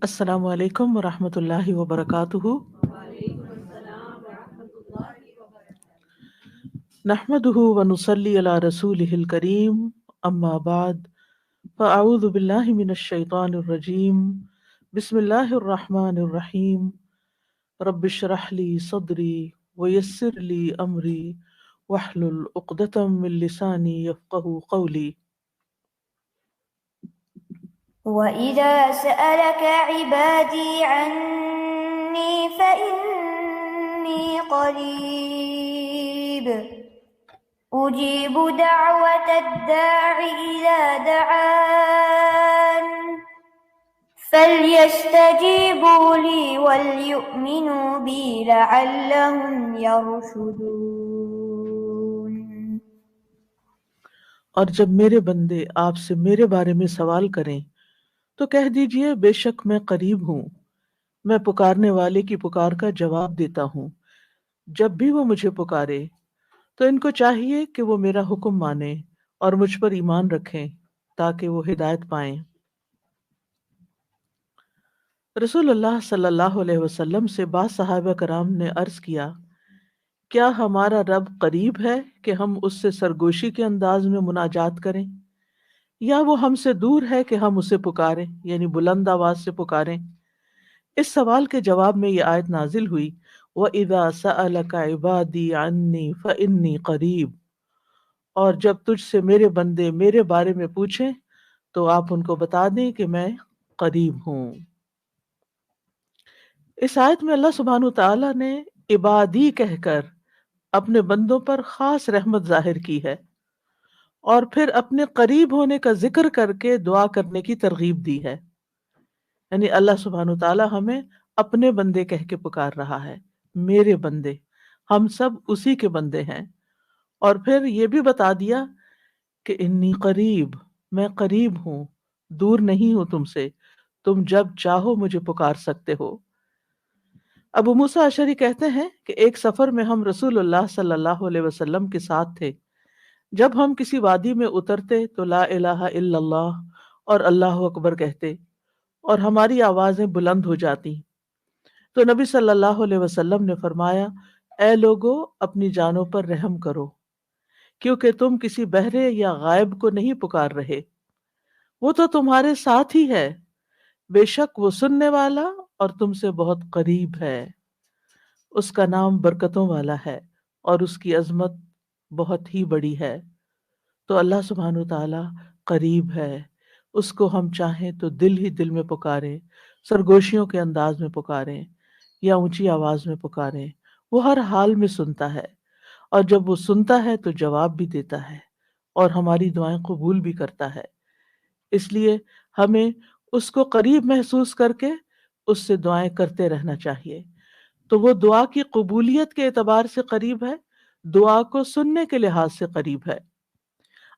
السلام علیکم ورحمۃ اللہ وبرکاتہ۔ نحمده ونصلي على رسوله الكريم، اما بعد فاعوذ باللہ من الشیطان الرجیم، بسم اللہ الرحمن الرحیم۔ رب اشرح لي صدری ويسر لي امری واحلل عقدۃ من لسانی یفقهوا قولی۔ وَإِذَا سَأَلَكَ عِبَادِي عَنِّي فَإِنِّي قَرِيبٌ أُجِيبُ دَعْوَةَ الدَّاعِ إِذَا دَعَانِ فَلْيَسْتَجِيبُوا لِي وَلْيُؤْمِنُوا بِي لَعَلَّهُمْ يَرْشُدُونَ۔ اور جب میرے بندے آپ سے میرے بارے میں سوال کریں تو کہہ دیجئے بے شک میں قریب ہوں، میں پکارنے والے کی پکار کا جواب دیتا ہوں۔ جب بھی وہ مجھے پکارے تو ان کو چاہیے کہ وہ میرا حکم مانیں اور مجھ پر ایمان رکھیں تاکہ وہ ہدایت پائیں۔ رسول اللہ صلی اللہ علیہ وسلم سے بعض صحابہ کرام نے عرض کیا، کیا ہمارا رب قریب ہے کہ ہم اس سے سرگوشی کے انداز میں مناجات کریں، یا وہ ہم سے دور ہے کہ ہم اسے پکاریں، یعنی بلند آواز سے پکاریں؟ اس سوال کے جواب میں یہ آیت نازل ہوئی، وَإِذَا سَأَلَكَ عِبَادِي عَنِّي فَإِنِّي قَرِيبٌ۔ اور جب تجھ سے میرے بندے میرے بارے میں پوچھیں تو آپ ان کو بتا دیں کہ میں قریب ہوں۔ اس آیت میں اللہ سبحانہ وتعالیٰ نے عبادی کہہ کر اپنے بندوں پر خاص رحمت ظاہر کی ہے، اور پھر اپنے قریب ہونے کا ذکر کر کے دعا کرنے کی ترغیب دی ہے۔ یعنی اللہ سبحانہ وتعالیٰ ہمیں اپنے بندے کہہ کے پکار رہا ہے، میرے بندے، ہم سب اسی کے بندے ہیں۔ اور پھر یہ بھی بتا دیا کہ انی قریب، میں قریب ہوں، دور نہیں ہوں تم سے، تم جب چاہو مجھے پکار سکتے ہو۔ ابو موسیٰ اشعری کہتے ہیں کہ ایک سفر میں ہم رسول اللہ صلی اللہ علیہ وسلم کے ساتھ تھے۔ جب ہم کسی وادی میں اترتے تو لا الہ الا اللہ اور اللہ اکبر کہتے اور ہماری آوازیں بلند ہو جاتی، تو نبی صلی اللہ علیہ وسلم نے فرمایا، اے لوگو اپنی جانوں پر رحم کرو، کیونکہ تم کسی بہرے یا غائب کو نہیں پکار رہے، وہ تو تمہارے ساتھ ہی ہے، بے شک وہ سننے والا اور تم سے بہت قریب ہے۔ اس کا نام برکتوں والا ہے اور اس کی عظمت بہت ہی بڑی ہے۔ تو اللہ سبحانہ تعالیٰ قریب ہے، اس کو ہم چاہیں تو دل ہی دل میں پکاریں، سرگوشیوں کے انداز میں پکاریں یا اونچی آواز میں پکاریں، وہ ہر حال میں سنتا ہے، اور جب وہ سنتا ہے تو جواب بھی دیتا ہے اور ہماری دعائیں قبول بھی کرتا ہے۔ اس لیے ہمیں اس کو قریب محسوس کر کے اس سے دعائیں کرتے رہنا چاہیے۔ تو وہ دعا کی قبولیت کے اعتبار سے قریب ہے، دعا کو سننے کے لحاظ سے قریب ہے،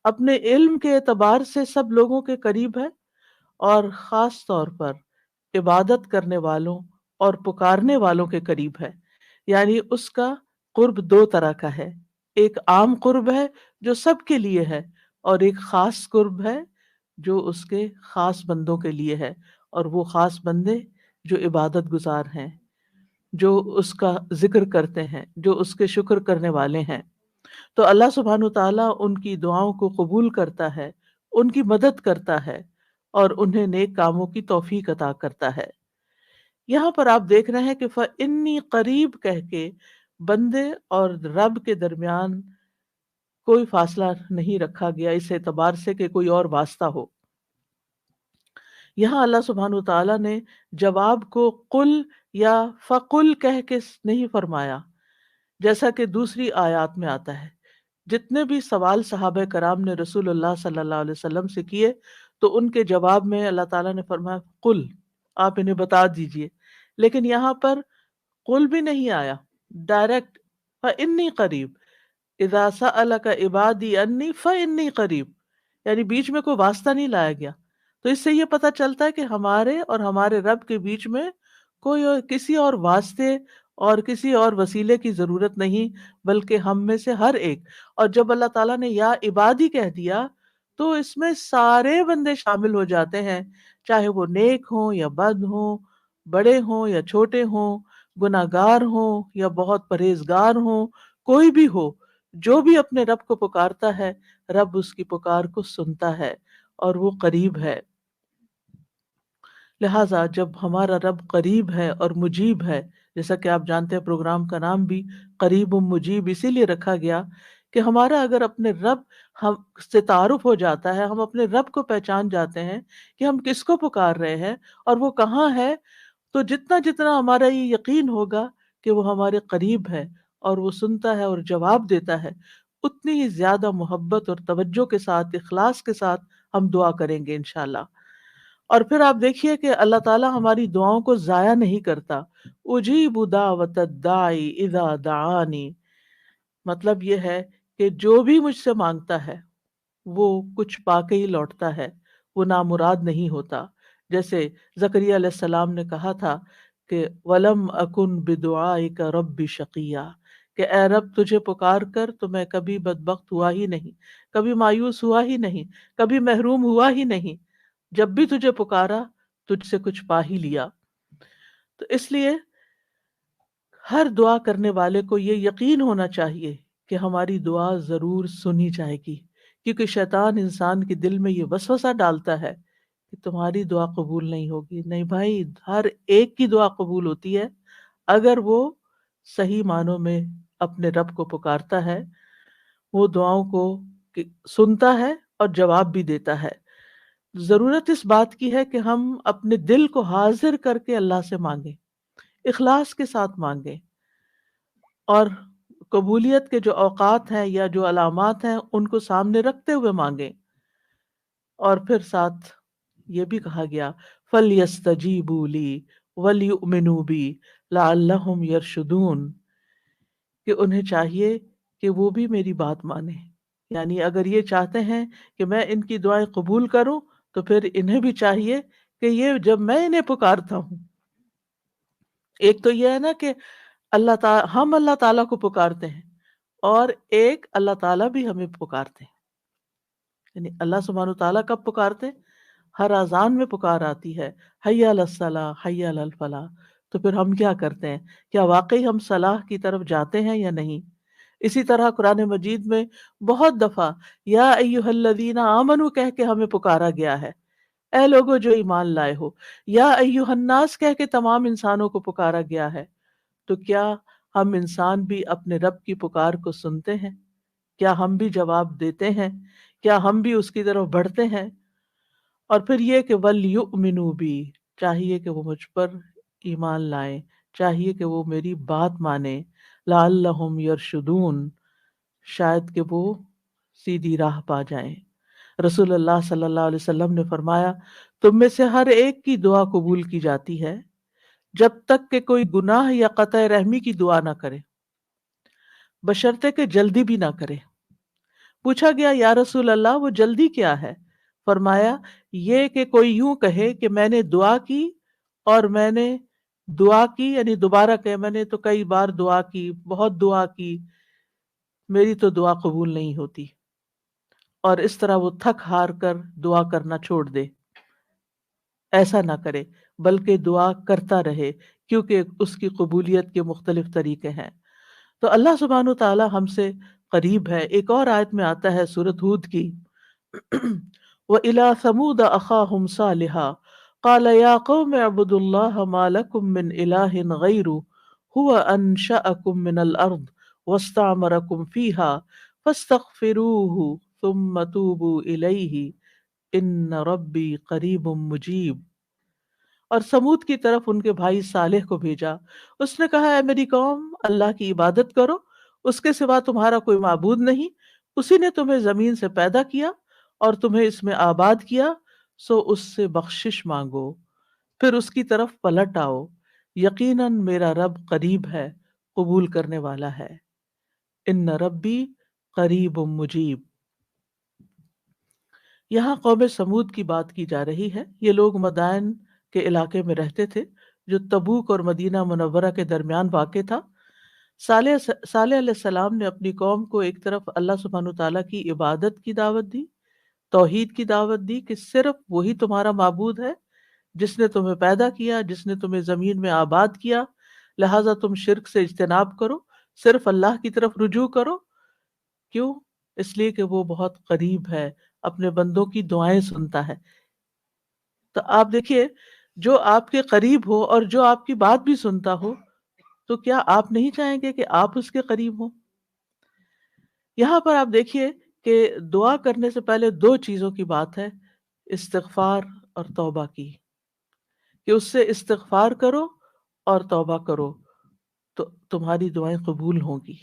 اپنے علم کے اعتبار سے سب لوگوں کے قریب ہے، اور خاص طور پر عبادت کرنے والوں اور پکارنے والوں کے قریب ہے۔ یعنی اس کا قرب دو طرح کا ہے، ایک عام قرب ہے جو سب کے لیے ہے، اور ایک خاص قرب ہے جو اس کے خاص بندوں کے لیے ہے، اور وہ خاص بندے جو عبادت گزار ہیں، جو اس کا ذکر کرتے ہیں، جو اس کے شکر کرنے والے ہیں۔ تو اللہ سبحانہ تعالیٰ ان کی دعاؤں کو قبول کرتا ہے، ان کی مدد کرتا ہے، اور انہیں نیک کاموں کی توفیق عطا کرتا ہے۔ یہاں پر آپ دیکھ رہے ہیں کہ فَإِنِّي قریب کہہ کے بندے اور رب کے درمیان کوئی فاصلہ نہیں رکھا گیا اس اعتبار سے کہ کوئی اور واسطہ ہو۔ یہاں اللہ سبحانہ تعالیٰ نے جواب کو قل یا فقل کہہ کے نہیں فرمایا، جیسا کہ دوسری آیات میں آتا ہے۔ جتنے بھی سوال صحابہ کرام نے رسول اللہ صلی اللہ علیہ وسلم سے کیے تو ان کے جواب میں اللہ تعالیٰ نے فرمایا قل، آپ انہیں بتا دیجئے، لیکن یہاں پر قل بھی نہیں آیا، ڈائریکٹ فَإِنِّي قریب، اذا سألک عبادی انی فإنی قریب، یعنی بیچ میں کوئی واسطہ نہیں لایا گیا۔ تو اس سے یہ پتہ چلتا ہے کہ ہمارے اور ہمارے رب کے بیچ میں کوئی کسی اور واسطے اور کسی اور وسیلے کی ضرورت نہیں، بلکہ ہم میں سے ہر ایک۔ اور جب اللہ تعالیٰ نے یا عبادی کہہ دیا تو اس میں سارے بندے شامل ہو جاتے ہیں، چاہے وہ نیک ہوں یا بد ہوں، بڑے ہوں یا چھوٹے ہوں، گناہگار ہوں یا بہت پرہیزگار ہوں، کوئی بھی ہو، جو بھی اپنے رب کو پکارتا ہے، رب اس کی پکار کو سنتا ہے اور وہ قریب ہے۔ لہٰذا جب ہمارا رب قریب ہے اور مجیب ہے، جیسا کہ آپ جانتے ہیں پروگرام کا نام بھی قریب مجیب اسی لیے رکھا گیا کہ ہمارا اگر اپنے رب ہم سے تعارف ہو جاتا ہے، ہم اپنے رب کو پہچان جاتے ہیں کہ ہم کس کو پکار رہے ہیں اور وہ کہاں ہے، تو جتنا جتنا ہمارا یہ یقین ہوگا کہ وہ ہمارے قریب ہے اور وہ سنتا ہے اور جواب دیتا ہے، اتنی ہی زیادہ محبت اور توجہ کے ساتھ، اخلاص کے ساتھ ہم دعا کریں گے انشاءاللہ۔ اور پھر آپ دیکھیے کہ اللہ تعالیٰ ہماری دعاؤں کو ضائع نہیں کرتا۔ اجیب دعوت الداعی اذا دعانی، مطلب یہ ہے کہ جو بھی مجھ سے مانگتا ہے وہ کچھ پا کے ہی لوٹتا ہے، وہ نامراد نہیں ہوتا۔ جیسے زکریا علیہ السلام نے کہا تھا کہ وَلَمْ أَكُنْ بِدُعَائِكَ رَبِّ شَقِيًّا، کہ اے رب تجھے پکار کر تو میں کبھی بدبخت ہوا ہی نہیں، کبھی مایوس ہوا ہی نہیں، کبھی محروم ہوا ہی نہیں، جب بھی تجھے پکارا تجھ سے کچھ پا ہی لیا۔ تو اس لیے ہر دعا کرنے والے کو یہ یقین ہونا چاہیے کہ ہماری دعا ضرور سنی جائے گی، کیونکہ شیطان انسان کے دل میں یہ وسوسہ ڈالتا ہے کہ تمہاری دعا قبول نہیں ہوگی۔ نہیں بھائی، ہر ایک کی دعا قبول ہوتی ہے اگر وہ صحیح معنوں میں اپنے رب کو پکارتا ہے، وہ دعاؤں کو سنتا ہے اور جواب بھی دیتا ہے۔ ضرورت اس بات کی ہے کہ ہم اپنے دل کو حاضر کر کے اللہ سے مانگیں، اخلاص کے ساتھ مانگیں، اور قبولیت کے جو اوقات ہیں یا جو علامات ہیں ان کو سامنے رکھتے ہوئے مانگیں۔ اور پھر ساتھ یہ بھی کہا گیا فَلْيَسْتَجِيبُوا لِي وَلْيُؤْمِنُوا بِي لَعَلَّهُمْ يَرْشُدُونَ، کہ انہیں چاہیے کہ وہ بھی میری بات مانیں، یعنی اگر یہ چاہتے ہیں کہ میں ان کی دعائیں قبول کروں تو پھر انہیں بھی چاہیے کہ یہ جب میں انہیں پکارتا ہوں، ایک تو یہ ہے نا کہ اللہ تعالی ہم اللہ تعالیٰ کو پکارتے ہیں، اور ایک اللہ تعالیٰ بھی ہمیں پکارتے ہیں۔ یعنی اللہ سبحانہ تعالیٰ کب پکارتے ہیں؟ ہر اذان میں پکار آتی ہے، حی علی الصلاح حی علی الفلاح، تو پھر ہم کیا کرتے ہیں؟ کیا واقعی ہم صلاح کی طرف جاتے ہیں یا نہیں؟ اسی طرح قرآن مجید میں بہت دفعہ یا ایھا الذین آمنوا کہہ کے ہمیں پکارا گیا ہے، اے لوگو جو ایمان لائے ہو، یا ایھا الناس کہہ کے تمام انسانوں کو پکارا گیا ہے۔ تو کیا ہم انسان بھی اپنے رب کی پکار کو سنتے ہیں؟ کیا ہم بھی جواب دیتے ہیں؟ کیا ہم بھی اس کی طرف بڑھتے ہیں؟ اور پھر یہ کہ وَلْيُؤْمِنُوا بِي، چاہیے کہ وہ مجھ پر ایمان لائیں، چاہیے کہ وہ میری بات مانیں، لَعَلَّهُمْ يَرْشُدُونَ، شاید کہ وہ سیدھی راہ پا جائیں۔ رسول اللہ صلی اللہ علیہ وسلم نے فرمایا تم میں سے ہر ایک کی دعا قبول کی جاتی ہے جب تک کہ کوئی گناہ یا قطع رحمی کی دعا نہ کرے، بشرطے کہ جلدی بھی نہ کرے۔ پوچھا گیا یا رسول اللہ وہ جلدی کیا ہے؟ فرمایا یہ کہ کوئی یوں کہے کہ میں نے دعا کی اور میں نے دعا کی، یعنی دوبارہ کہ میں نے تو کئی بار دعا کی، بہت دعا کی، میری تو دعا قبول نہیں ہوتی، اور اس طرح وہ تھک ہار کر دعا کرنا چھوڑ دے۔ ایسا نہ کرے بلکہ دعا کرتا رہے، کیونکہ اس کی قبولیت کے مختلف طریقے ہیں۔ تو اللہ سبحانہ وتعالی ہم سے قریب ہے۔ ایک اور آیت میں آتا ہے سورۃ ہود کی وَإِلَىٰ ثَمُودَ أَخَاهُمْ صَالِحًا قَالَ يَا قَوْمِ اعْبُدُوا اللَّهَ مَا لَكُم مِّنْ إِلَٰهٍ غَيْرُهُ هُوَ أَنشَأَكُم مِّنَ الْأَرْضِ وَاسْتَعْمَرَكُمْ فِيهَا فَاسْتَغْفِرُوهُ ثُمَّ تُوبُوا إِلَيْهِ إِنَّ رَبِّي قَرِيبٌ مُّجِيبٌ۔ اور سمود کی طرف ان کے بھائی صالح کو بھیجا، اس نے کہا اے میری قوم، اللہ کی عبادت کرو، اس کے سوا تمہارا کوئی معبود نہیں، اسی نے تمہیں زمین سے پیدا کیا اور تمہیں اس میں آباد کیا، سو اس سے بخشش مانگو، پھر اس کی طرف پلٹ آؤ، یقیناً میرا رب قریب ہے، قبول کرنے والا ہے۔ ان ربی قریب مجیب۔ یہاں قوم سمود کی بات کی جا رہی ہے۔ یہ لوگ مدائن کے علاقے میں رہتے تھے جو تبوک اور مدینہ منورہ کے درمیان واقع تھا۔ صالح علیہ السلام نے اپنی قوم کو ایک طرف اللہ سبحانہ تعالیٰ کی عبادت کی دعوت دی، توحید کی دعوت دی کہ صرف وہی تمہارا معبود ہے جس نے تمہیں پیدا کیا، جس نے تمہیں زمین میں آباد کیا، لہٰذا تم شرک سے اجتناب کرو، صرف اللہ کی طرف رجوع کرو۔ کیوں؟ اس لیے کہ وہ بہت قریب ہے، اپنے بندوں کی دعائیں سنتا ہے۔ تو آپ دیکھیے، جو آپ کے قریب ہو اور جو آپ کی بات بھی سنتا ہو، تو کیا آپ نہیں چاہیں گے کہ آپ اس کے قریب ہوں؟ یہاں پر آپ دیکھیے کہ دعا کرنے سے پہلے دو چیزوں کی بات ہے، استغفار اور توبہ کی، کہ اس سے استغفار کرو اور توبہ کرو تو تمہاری دعائیں قبول ہوں گی۔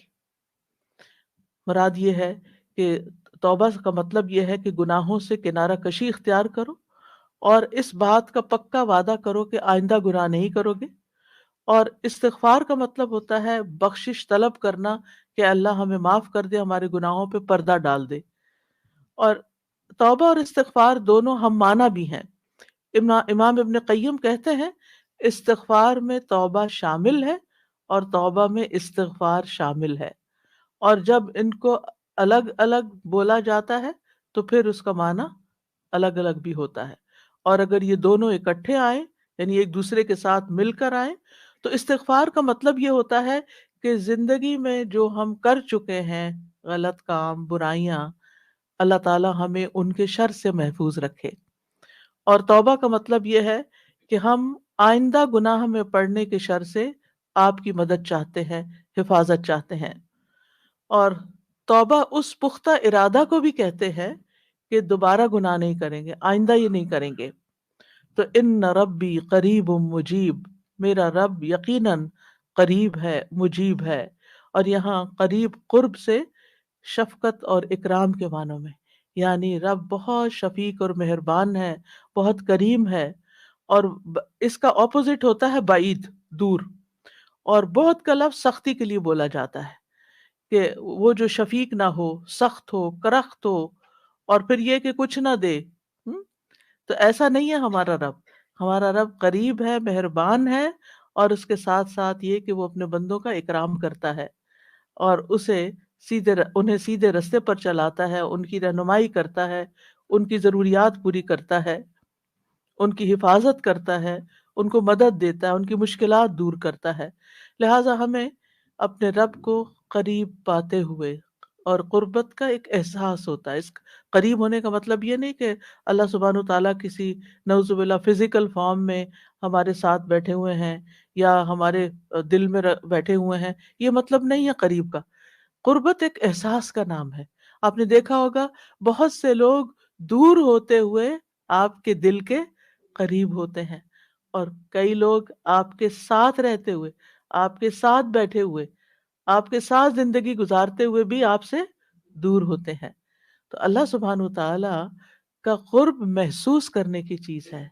مراد یہ ہے کہ توبہ کا مطلب یہ ہے کہ گناہوں سے کنارہ کشی اختیار کرو اور اس بات کا پکا وعدہ کرو کہ آئندہ گناہ نہیں کرو گے۔ اور استغفار کا مطلب ہوتا ہے بخشش طلب کرنا، کہ اللہ ہمیں معاف کر دے، ہمارے گناہوں پہ پردہ ڈال دے۔ اور توبہ اور استغفار دونوں ہم معنی بھی ہیں۔ امام ابن قیم کہتے ہیں استغفار میں توبہ شامل ہے اور توبہ میں استغفار شامل ہے، اور جب ان کو الگ الگ بولا جاتا ہے تو پھر اس کا معنی الگ الگ بھی ہوتا ہے۔ اور اگر یہ دونوں اکٹھے آئیں، یعنی ایک دوسرے کے ساتھ مل کر آئیں، تو استغفار کا مطلب یہ ہوتا ہے کہ زندگی میں جو ہم کر چکے ہیں غلط کام، برائیاں، اللہ تعالی ہمیں ان کے شر سے محفوظ رکھے۔ اور توبہ کا مطلب یہ ہے کہ ہم آئندہ گناہ میں پڑنے کے شر سے آپ کی مدد چاہتے ہیں، حفاظت چاہتے ہیں۔ اور توبہ اس پختہ ارادہ کو بھی کہتے ہیں کہ دوبارہ گناہ نہیں کریں گے، آئندہ یہ نہیں کریں گے۔ تو ان ربی قریب مجیب، میرا رب یقیناً قریب ہے، مجیب ہے۔ اور یہاں قریب قرب سے شفقت اور اکرام کے معنوں میں، یعنی رب بہت شفیق اور مہربان ہے، بہت کریم ہے۔ اور اس کا اپوزٹ ہوتا ہے بعید، دور۔ اور بہت کا لفظ سختی کے لیے بولا جاتا ہے، کہ وہ جو شفیق نہ ہو، سخت ہو، کرخت ہو، اور پھر یہ کہ کچھ نہ دے۔ ہم؟ تو ایسا نہیں ہے ہمارا رب۔ ہمارا رب قریب ہے، مہربان ہے، اور اس کے ساتھ ساتھ یہ کہ وہ اپنے بندوں کا اکرام کرتا ہے اور انہیں سیدھے رستے پر چلاتا ہے، ان کی رہنمائی کرتا ہے، ان کی ضروریات پوری کرتا ہے، ان کی حفاظت کرتا ہے، ان کو مدد دیتا ہے، ان کی مشکلات دور کرتا ہے۔ لہٰذا ہمیں اپنے رب کو قریب پاتے ہوئے، اور قربت کا ایک احساس ہوتا ہے۔ اس قریب ہونے کا مطلب یہ نہیں کہ اللہ سبحانہ تعالیٰ کسی نعوذ باللہ فزیکل فارم میں ہمارے ساتھ بیٹھے ہوئے ہیں یا ہمارے دل میں بیٹھے ہوئے ہیں، یہ مطلب نہیں ہے قریب کا۔ قربت ایک احساس کا نام ہے۔ آپ نے دیکھا ہوگا بہت سے لوگ دور ہوتے ہوئے آپ کے دل کے قریب ہوتے ہیں، اور کئی لوگ آپ کے ساتھ رہتے ہوئے، آپ کے ساتھ بیٹھے ہوئے، آپ کے ساتھ زندگی گزارتے ہوئے بھی آپ سے دور ہوتے ہیں۔ تو اللہ سبحانہ تعالی کا قرب محسوس کرنے کی چیز ہے،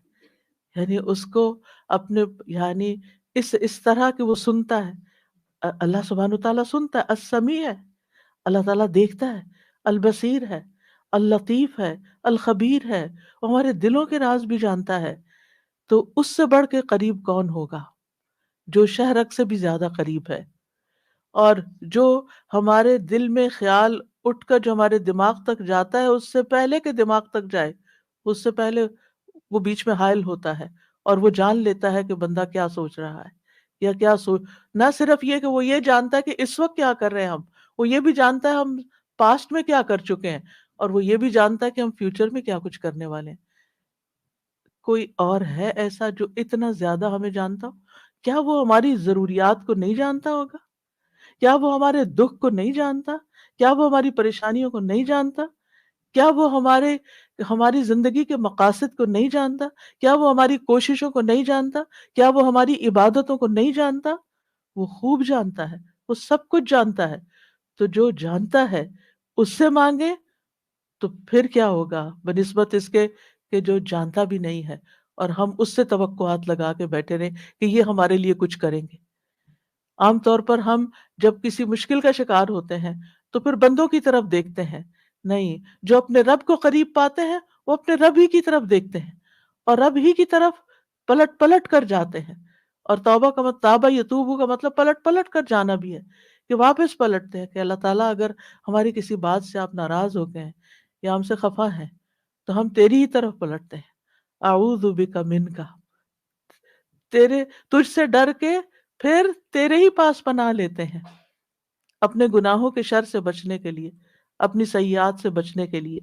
یعنی اس کو اپنے، یعنی اس طرح کہ وہ سنتا ہے۔ اللہ سبحانہ تعالیٰ سنتا ہے، السمیع ہے، اللہ تعالیٰ دیکھتا ہے، البصیر ہے، اللطیف ہے، الخبیر ہے، وہ ہمارے دلوں کے راز بھی جانتا ہے۔ تو اس سے بڑھ کے قریب کون ہوگا، جو شہرک سے بھی زیادہ قریب ہے، اور جو ہمارے دل میں خیال اٹھ کر جو ہمارے دماغ تک جاتا ہے، اس سے پہلے کہ دماغ تک جائے، اس سے پہلے وہ بیچ میں حائل ہوتا ہے، اور وہ جان لیتا ہے کہ بندہ کیا سوچ رہا ہے یا کیا سوچ۔ نہ صرف یہ کہ وہ یہ جانتا ہے کہ اس وقت کیا کر رہے ہیں ہم، وہ یہ بھی جانتا ہے ہم پاسٹ میں کیا کر چکے ہیں، اور وہ یہ بھی جانتا ہے کہ ہم فیوچر میں کیا کچھ کرنے والے ہیں۔ کوئی اور ہے ایسا جو اتنا زیادہ ہمیں جانتا ہو؟ کیا وہ ہماری ضروریات کو نہیں جانتا ہوگا؟ کیا وہ ہمارے دکھ کو نہیں جانتا؟ کیا وہ ہماری پریشانیوں کو نہیں جانتا؟ کیا وہ ہماری زندگی کے مقاصد کو نہیں جانتا؟ کیا وہ ہماری کوششوں کو نہیں جانتا؟ کیا وہ ہماری عبادتوں کو نہیں جانتا؟ وہ خوب جانتا ہے، وہ سب کچھ جانتا ہے۔ تو جو جانتا ہے اس سے مانگے، تو پھر کیا ہوگا بنسبت اس کے کہ جو جانتا بھی نہیں ہے اور ہم اس سے توقعات لگا کے بیٹھے رہیں کہ یہ ہمارے لیے کچھ کریں گے۔ عام طور پر ہم جب کسی مشکل کا شکار ہوتے ہیں تو پھر بندوں کی طرف دیکھتے ہیں، نہیں، جو اپنے رب کو قریب پاتے ہیں وہ اپنے رب ہی کی طرف دیکھتے ہیں اور رب ہی کی طرف پلٹ پلٹ کر جاتے ہیں۔ اور توبہ کا مطلب، تابہ یتوبو کا مطلب پلٹ پلٹ کر جانا بھی ہے، کہ واپس پلٹتے ہیں کہ اللہ تعالیٰ اگر ہماری کسی بات سے آپ ناراض ہو گئے ہیں یا ہم سے خفا ہیں، تو ہم تیری ہی طرف پلٹتے ہیں. اعوذ بک منک، تیرے تجھ سے ڈر کے پھر تیرے ہی پاس پناہ لیتے ہیں، اپنے گناہوں کے شر سے بچنے کے لیے، اپنی سیئات سے بچنے کے لیے.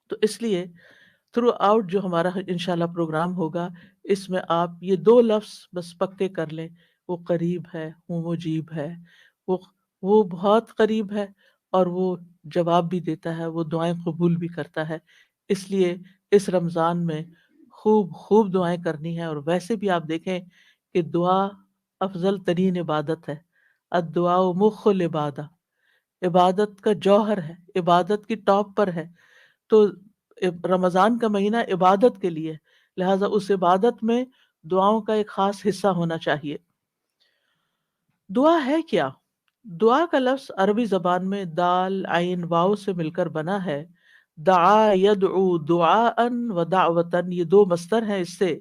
تو اس لیے تھرو آؤٹ جو ہمارا انشاءاللہ پروگرام ہوگا، اس میں آپ یہ دو لفظ بس پکے کر لیں، وہ قریب ہے، وہ مجیب ہے، وہ وہ بہت قریب ہے، اور وہ جواب بھی دیتا ہے، وہ دعائیں قبول بھی کرتا ہے. اس لیے اس رمضان میں خوب خوب دعائیں کرنی ہے. اور ویسے بھی آپ دیکھیں کہ دعا افضل ترین عبادت ہے. الدعاء مخ العبادہ، عبادت کا جوہر ہے، عبادت کی ٹاپ پر ہے. تو رمضان کا مہینہ عبادت کے لیے، لہٰذا اس عبادت میں دعاؤں کا ایک خاص حصہ ہونا چاہیے. دعا ہے کیا؟ دعا کا لفظ عربی زبان میں دال عین واو سے مل کر بنا ہے. دعا یدعو دعاء و دعوتن، یہ دو مصدر ہیں اس سے.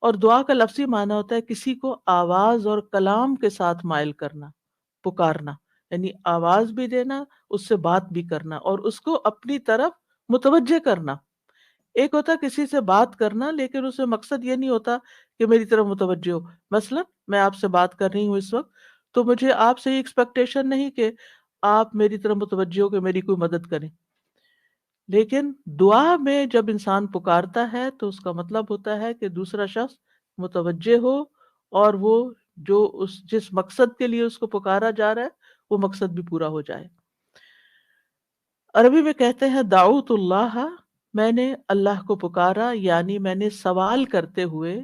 اور دعا کا لفظی معنی ہوتا ہے کسی کو آواز اور کلام کے ساتھ مائل کرنا، پکارنا، یعنی آواز بھی دینا، اس سے بات بھی کرنا، اور اس کو اپنی طرف متوجہ کرنا. ایک ہوتا کسی سے بات کرنا لیکن اس میں مقصد یہ نہیں ہوتا کہ میری طرف متوجہ ہو. مثلا میں آپ سے بات کر رہی ہوں اس وقت، تو مجھے آپ سے یہ ایکسپیکٹیشن نہیں کہ آپ میری طرف متوجہ ہو کہ میری کوئی مدد کریں. لیکن دعا میں جب انسان پکارتا ہے تو اس کا مطلب ہوتا ہے کہ دوسرا شخص متوجہ ہو، اور وہ جو جس مقصد کے لیے اس کو پکارا جا رہا ہے وہ مقصد بھی پورا ہو جائے. عربی میں کہتے ہیں دعوت اللہ، میں نے اللہ کو پکارا، یعنی میں نے سوال کرتے ہوئے،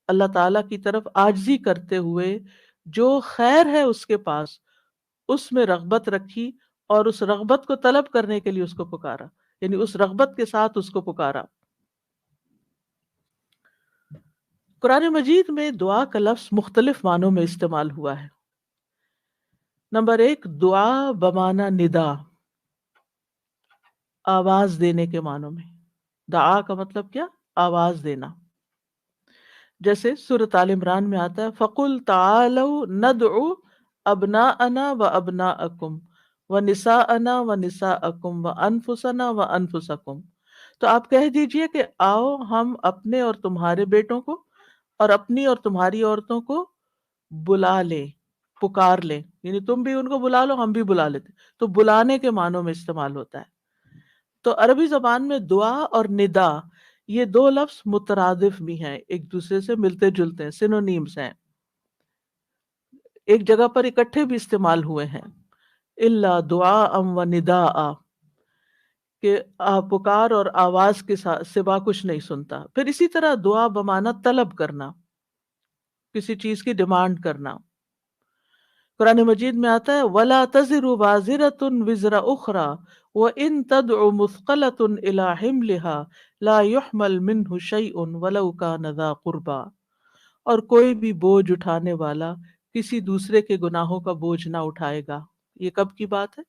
اللہ تعالیٰ کی طرف عاجزی کرتے ہوئے، جو خیر ہے اس کے پاس اس میں رغبت رکھی، اور اس رغبت کو طلب کرنے کے لیے اس کو پکارا، یعنی اس رغبت کے ساتھ اس کو پکارا. قرآن مجید میں دعا کا لفظ مختلف معنوں میں استعمال ہوا ہے. نمبر 1، دعا بمعنی ندا، آواز دینے کے معنوں میں. دعا کا مطلب کیا؟ آواز دینا. جیسے سورۃ آل عمران میں آتا ہے فَقُلْ تَعَالَوْا نَدْعُ أَبْنَاءَنَا وَأَبْنَاءَكُمْ وَنِسَاءَنَا وَنِسَاءَكُمْ وَأَنفُسَنَا وَأَنفُسَكُمْ. تو آپ کہہ دیجئے کہ آؤ ہم اپنے اور تمہارے بیٹوں کو اور اپنی اور تمہاری عورتوں کو بلا لیں، پکار لیں، یعنی تم بھی ان کو بلا لو، ہم بھی بلا لیتے. تو بلانے کے معنوں میں استعمال ہوتا ہے. تو عربی زبان میں دعا اور ندا یہ دو لفظ مترادف بھی ہیں، ایک دوسرے سے ملتے جلتے ہیں، سینونیمز ہیں، ایک جگہ پر اکٹھے بھی استعمال ہوئے ہیں. الا دعاء و نداء، کہ پکار اور آواز کے سوا کچھ نہیں سنتا. پھر اسی طرح دعا بمعنی طلب کرنا، کسی چیز کی ڈیمانڈ کرنا. قرآن مجید میں آتا ہے وَلَا تَزِرُ وَازِرَةٌ وِزْرَ أُخْرَى وَإِن تَدْعُ مُثْقَلَةٌ إِلَىٰ حِمْلِهَا لَا يُحْمَلْ مِنْهُ شَيْءٌ وَلَوْ كَانَ ذَا قُرْبَىٰ. اور کوئی بھی بوجھ اٹھانے والا کسی دوسرے کے گناہوں کا بوجھ نہ اٹھائے گا. یہ کب کی بات ہے؟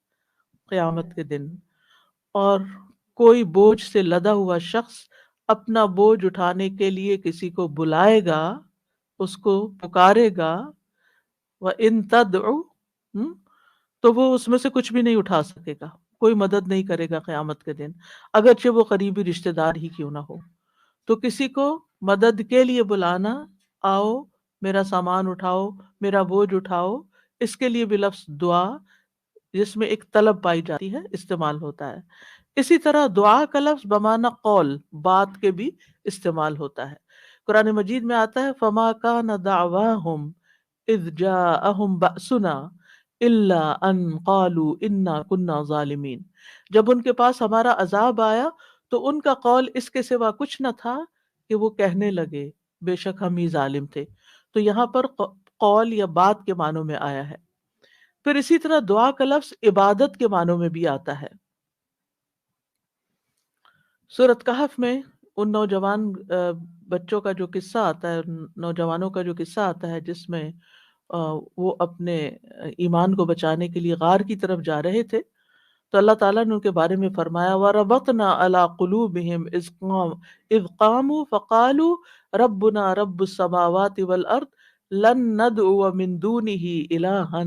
قیامت کے دن. اور کوئی بوجھ سے لدا ہوا شخص اپنا بوجھ اٹھانے کے لیے کسی کو بلائے گا، اس کو پکارے گا، وَإِن تَدْعُ، تو وہ اس میں سے کچھ بھی نہیں اٹھا سکے گا، کوئی مدد نہیں کرے گا قیامت کے دن، اگرچہ وہ قریبی رشتہ دار ہی کیوں نہ ہو. تو کسی کو مدد کے لیے بلانا، آؤ میرا سامان اٹھاؤ، میرا بوجھ اٹھاؤ، اس کے لیے بھی لفظ دعا جس میں ایک طلب پائی جاتی ہے استعمال ہوتا ہے. اسی طرح دعا کا لفظ بمعنی قول، بات کے بھی استعمال ہوتا ہے. قرآن مجید میں آتا ہے فَمَا كَانَ دَعْوَاهُمْ إِذْ جَاءَهُمْ بَأْسُنَا إِلَّا أَنْ قَالُوا إِنَّا كُنَّا ظَالِمِينَ. جب ان کے پاس ہمارا عذاب آیا تو ان کا قول اس کے سوا کچھ نہ تھا کہ وہ کہنے لگے بے شک ہم ہی ظالم تھے. تو یہاں پر قول یا بات کے معنوں میں آیا ہے. پھر اسی طرح دعا کا لفظ عبادت کے معنوں میں بھی آتا ہے. سورۃ کہف میں ان نوجوان بچوں کا جو قصہ آتا ہے، نوجوانوں کا جو قصہ آتا ہے جس میں وہ اپنے ایمان کو بچانے کے لیے غار کی طرف جا رہے تھے، تو اللہ تعالیٰ نے ان کے بارے میں فرمایا وَرَبَطْنَا عَلَىٰ قُلُوبِهِمْ إِذْ قَامُوا فَقَالُوا رَبُّنَا رَبُّ السَّمَاوَاتِ وَالْأَرْضِ لَن نَّدْعُوَ مِن دُونِهِ إِلَٰهًا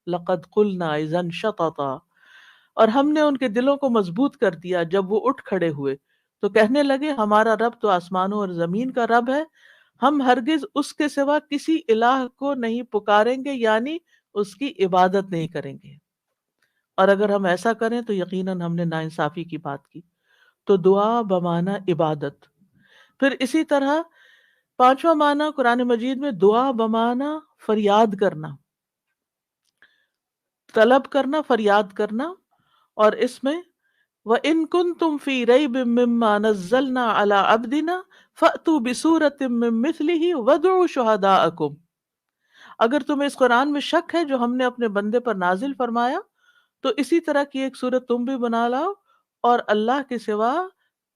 لَقَدْ قُلْنَا إِذًا شَطَطًا. اور ہم نے ان کے دلوں کو مضبوط کر دیا جب وہ اٹھ کھڑے ہوئے تو کہنے لگے ہمارا رب تو آسمانوں اور زمین کا رب ہے، ہم ہرگز اس کے سوا کسی الہ کو نہیں پکاریں گے، یعنی اس کی عبادت نہیں کریں گے، اور اگر ہم ایسا کریں تو یقیناً ہم نے ناانصافی کی بات کی۔ تو دعا بمانا عبادت۔ پھر اسی طرح پانچواں معنی قرآن مجید میں دعا بمانا فریاد کرنا، طلب کرنا، فریاد کرنا، اور اس میں وَإِن كُنتُمْ فِي رَيْبٍ مِّمَّا نَزَّلْنَا عَلَىٰ عَبْدِنَا فَأْتُوا بِسُورَةٍ مِّن مِّثْلِهِ وَادْعُوا شُهَدَاءَكُمْ۔ اگر تمہیں اس قرآن میں شک ہے جو ہم نے اپنے بندے پر نازل فرمایا تو اسی طرح کی ایک صورت تم بھی بنا لاؤ اور اللہ کے سوا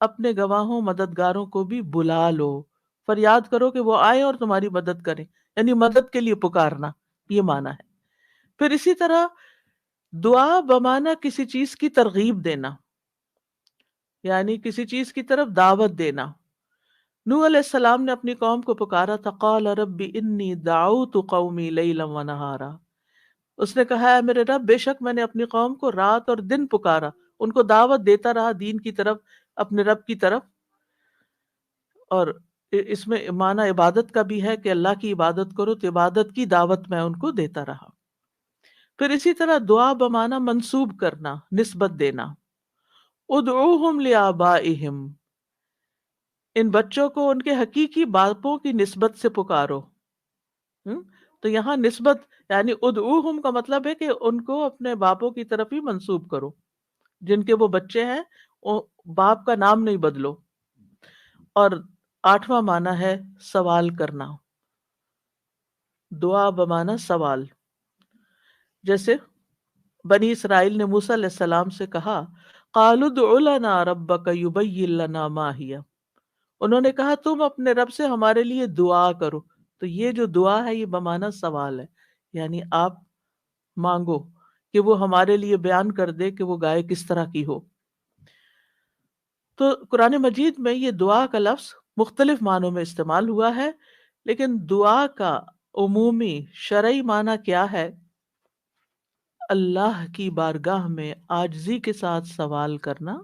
اپنے گواہوں مددگاروں کو بھی بلا لو، فریاد کرو کہ وہ آئے اور تمہاری مدد کریں، یعنی مدد کے لیے پکارنا، یہ معنی ہے۔ پھر اسی طرح دعا بمانا کسی چیز کی ترغیب دینا، یعنی کسی چیز کی طرف دعوت دینا۔ نوح علیہ السلام نے اپنی قوم کو پکارا تھا، قال رب انی دعوت قومی لیلا ونہارا، اس نے کہا ہے میرے رب بے شک میں نے اپنی قوم کو رات اور دن پکارا، ان کو دعوت دیتا رہا دین کی طرف، اپنے رب کی طرف۔ اور اس میں معنی عبادت کا بھی ہے کہ اللہ کی عبادت کرو، تو عبادت کی دعوت میں ان کو دیتا رہا۔ پھر اسی طرح دعا بمانا منسوب کرنا، نسبت دینا، ادعوہم لآبائہم، ان بچوں کو ان کے حقیقی باپوں کی نسبت سے پکارو۔ تو یہاں نسبت یعنی ادعوہم کا مطلب ہے کہ ان کو اپنے باپوں کی طرف ہی منسوب کرو، جن کے وہ بچے ہیں باپ کا نام نہیں بدلو۔ اور آٹھواں معنی ہے سوال کرنا، دعا بمانا سوال۔ جیسے بنی اسرائیل نے موسیٰ علیہ السلام سے کہا قالوا ادع لنا ربک یبین لنا ما ہی، انہوں نے کہا تم اپنے رب سے ہمارے لیے دعا کرو۔ تو یہ جو دعا ہے یہ بمانا سوال ہے، یعنی آپ مانگو کہ وہ ہمارے لیے بیان کر دے کہ وہ گائے کس طرح کی ہو۔ تو قرآن مجید میں یہ دعا کا لفظ مختلف معنوں میں استعمال ہوا ہے، لیکن دعا کا عمومی شرعی معنی کیا ہے؟ اللہ کی بارگاہ میں عاجزی کے ساتھ سوال کرنا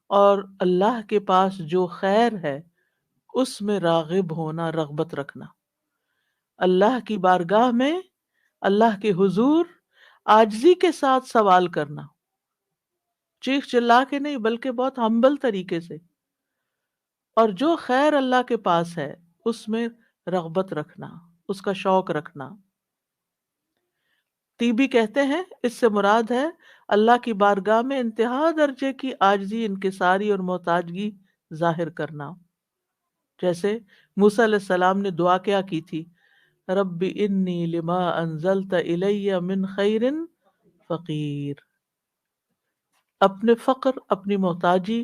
اور اللہ کے پاس جو خیر ہے اس میں راغب ہونا، رغبت رکھنا۔ اللہ کی بارگاہ میں، اللہ کے حضور عاجزی کے ساتھ سوال کرنا، چیخ چلا کے نہیں بلکہ بہت ہمبل طریقے سے، اور جو خیر اللہ کے پاس ہے اس میں رغبت رکھنا، اس کا شوق رکھنا۔ طیبی کہتے ہیں اس سے مراد ہے اللہ کی بارگاہ میں انتہا درجے کی عاجزی، انکساری اور محتاجگی ظاہر کرنا۔ جیسے موسیٰ علیہ السلام نے دعا کیا کی تھی، رب انی لما انزلت الی من خیر فقیر، اپنے فقر، اپنی محتاجی،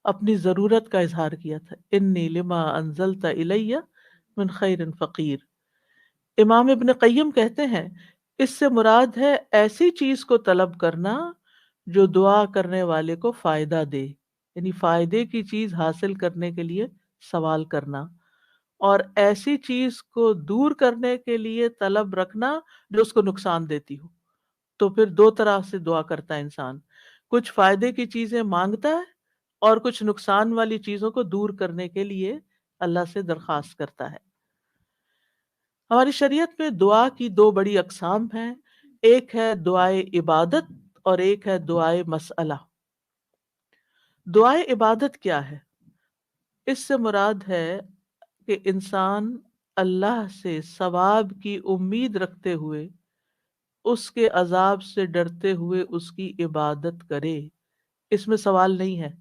اپنی ضرورت کا اظہار کیا تھا، انی لما انزلت الی من خیر فقیر۔ امام ابن قیم کہتے ہیں اس سے مراد ہے ایسی چیز کو طلب کرنا جو دعا کرنے والے کو فائدہ دے، یعنی فائدے کی چیز حاصل کرنے کے لیے سوال کرنا، اور ایسی چیز کو دور کرنے کے لیے طلب رکھنا جو اس کو نقصان دیتی ہو۔ تو پھر دو طرح سے دعا کرتا ہے انسان، کچھ فائدے کی چیزیں مانگتا ہے اور کچھ نقصان والی چیزوں کو دور کرنے کے لیے اللہ سے درخواست کرتا ہے۔ ہماری شریعت میں دعا کی دو بڑی اقسام ہیں، ایک ہے دعائے عبادت اور ایک ہے دعائے مسئلہ۔ دعائے عبادت کیا ہے؟ اس سے مراد ہے کہ انسان اللہ سے ثواب کی امید رکھتے ہوئے، اس کے عذاب سے ڈرتے ہوئے اس کی عبادت کرے، اس میں سوال نہیں ہے۔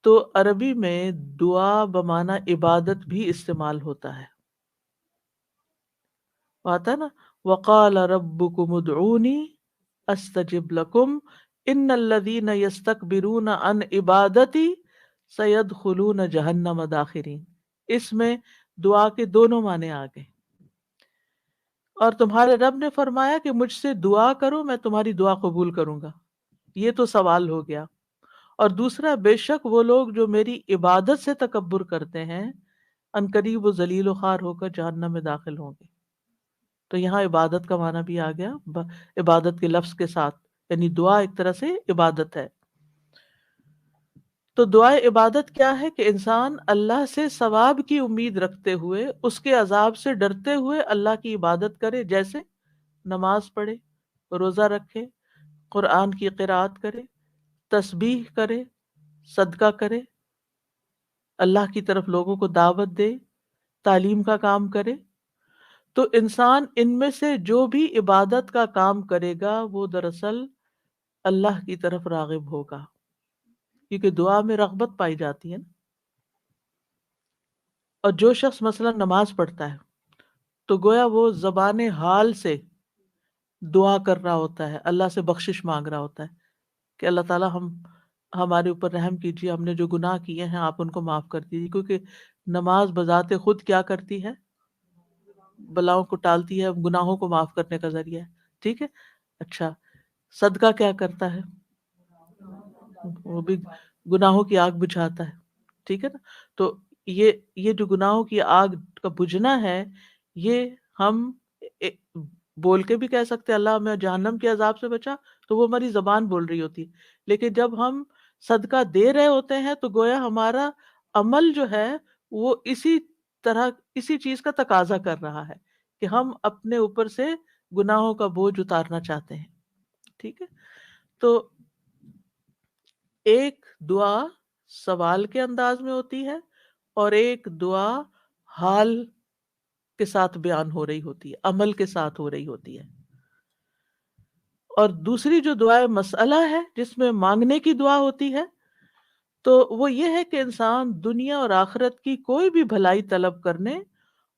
تو عربی میں دعا بمانا عبادت بھی استعمال ہوتا ہے، آتا نا وقال ربکم ادعونی استجب لکم ان الذین یستکبرون عن عبادتی سیدخلون جہنم داخرین۔ اس میں دعا کے دونوں معنی آ گئے، اور تمہارے رب نے فرمایا کہ مجھ سے دعا کرو میں تمہاری دعا قبول کروں گا، یہ تو سوال ہو گیا۔ اور دوسرا بے شک وہ لوگ جو میری عبادت سے تکبر کرتے ہیں عنقریب و ذلیل و خوار ہو کر جہنم میں داخل ہوں گے۔ تو یہاں عبادت کا معنی بھی آ گیا عبادت کے لفظ کے ساتھ، یعنی دعا ایک طرح سے عبادت ہے. تو دعا عبادت کیا ہے کہ انسان اللہ سے ثواب کی امید رکھتے ہوئے اس کے عذاب سے ڈرتے ہوئے اللہ کی عبادت کرے، جیسے نماز پڑھے، روزہ رکھے، قرآن کی قرآت کرے، تسبیح کرے، صدقہ کرے، اللہ کی طرف لوگوں کو دعوت دے، تعلیم کا کام کرے. تو انسان ان میں سے جو بھی عبادت کا کام کرے گا وہ دراصل اللہ کی طرف راغب ہوگا، کیونکہ دعا میں رغبت پائی جاتی ہے نا. اور جو شخص مثلا نماز پڑھتا ہے تو گویا وہ زبان حال سے دعا کر رہا ہوتا ہے، اللہ سے بخشش مانگ رہا ہوتا ہے کہ اللہ تعالیٰ ہمارے اوپر رحم کیجیے، ہم نے جو گناہ کیے ہیں آپ ان کو معاف کر دیجیے. کیونکہ نماز بذات خود کیا کرتی ہے؟ بلاؤں کو ٹالتی ہے، گناہوں کو معاف کرنے کا ذریعہ ہے. ٹھیک ہے. اچھا، صدقہ کیا کرتا ہے؟ وہ بھی گناہوں کی آگ بجھاتا ہے. ٹھیک ہے نا. تو یہ جو گناہوں کی آگ کا بجھنا ہے، یہ ہم اے- بول کے بھی کہہ سکتے ہیں اللہ ہمیں جہنم کے عذاب سے بچا، تو وہ ہماری زبان بول رہی ہوتی ہے. لیکن جب ہم صدقہ دے رہے ہوتے ہیں تو گویا ہمارا عمل جو ہے وہ اسی طرح اسی چیز کا تقاضا کر رہا ہے کہ ہم اپنے اوپر سے گناہوں کا بوجھ اتارنا چاہتے ہیں. ٹھیک ہے. تو ایک دعا سوال کے انداز میں ہوتی ہے اور ایک دعا حال کے ساتھ بیان ہو رہی ہوتی ہے، عمل کے ساتھ ہو رہی ہوتی ہے. اور دوسری جو دعائے مسئلہ ہے جس میں مانگنے کی دعا ہوتی ہے، تو وہ یہ ہے کہ انسان دنیا اور آخرت کی کوئی بھی بھلائی طلب کرنے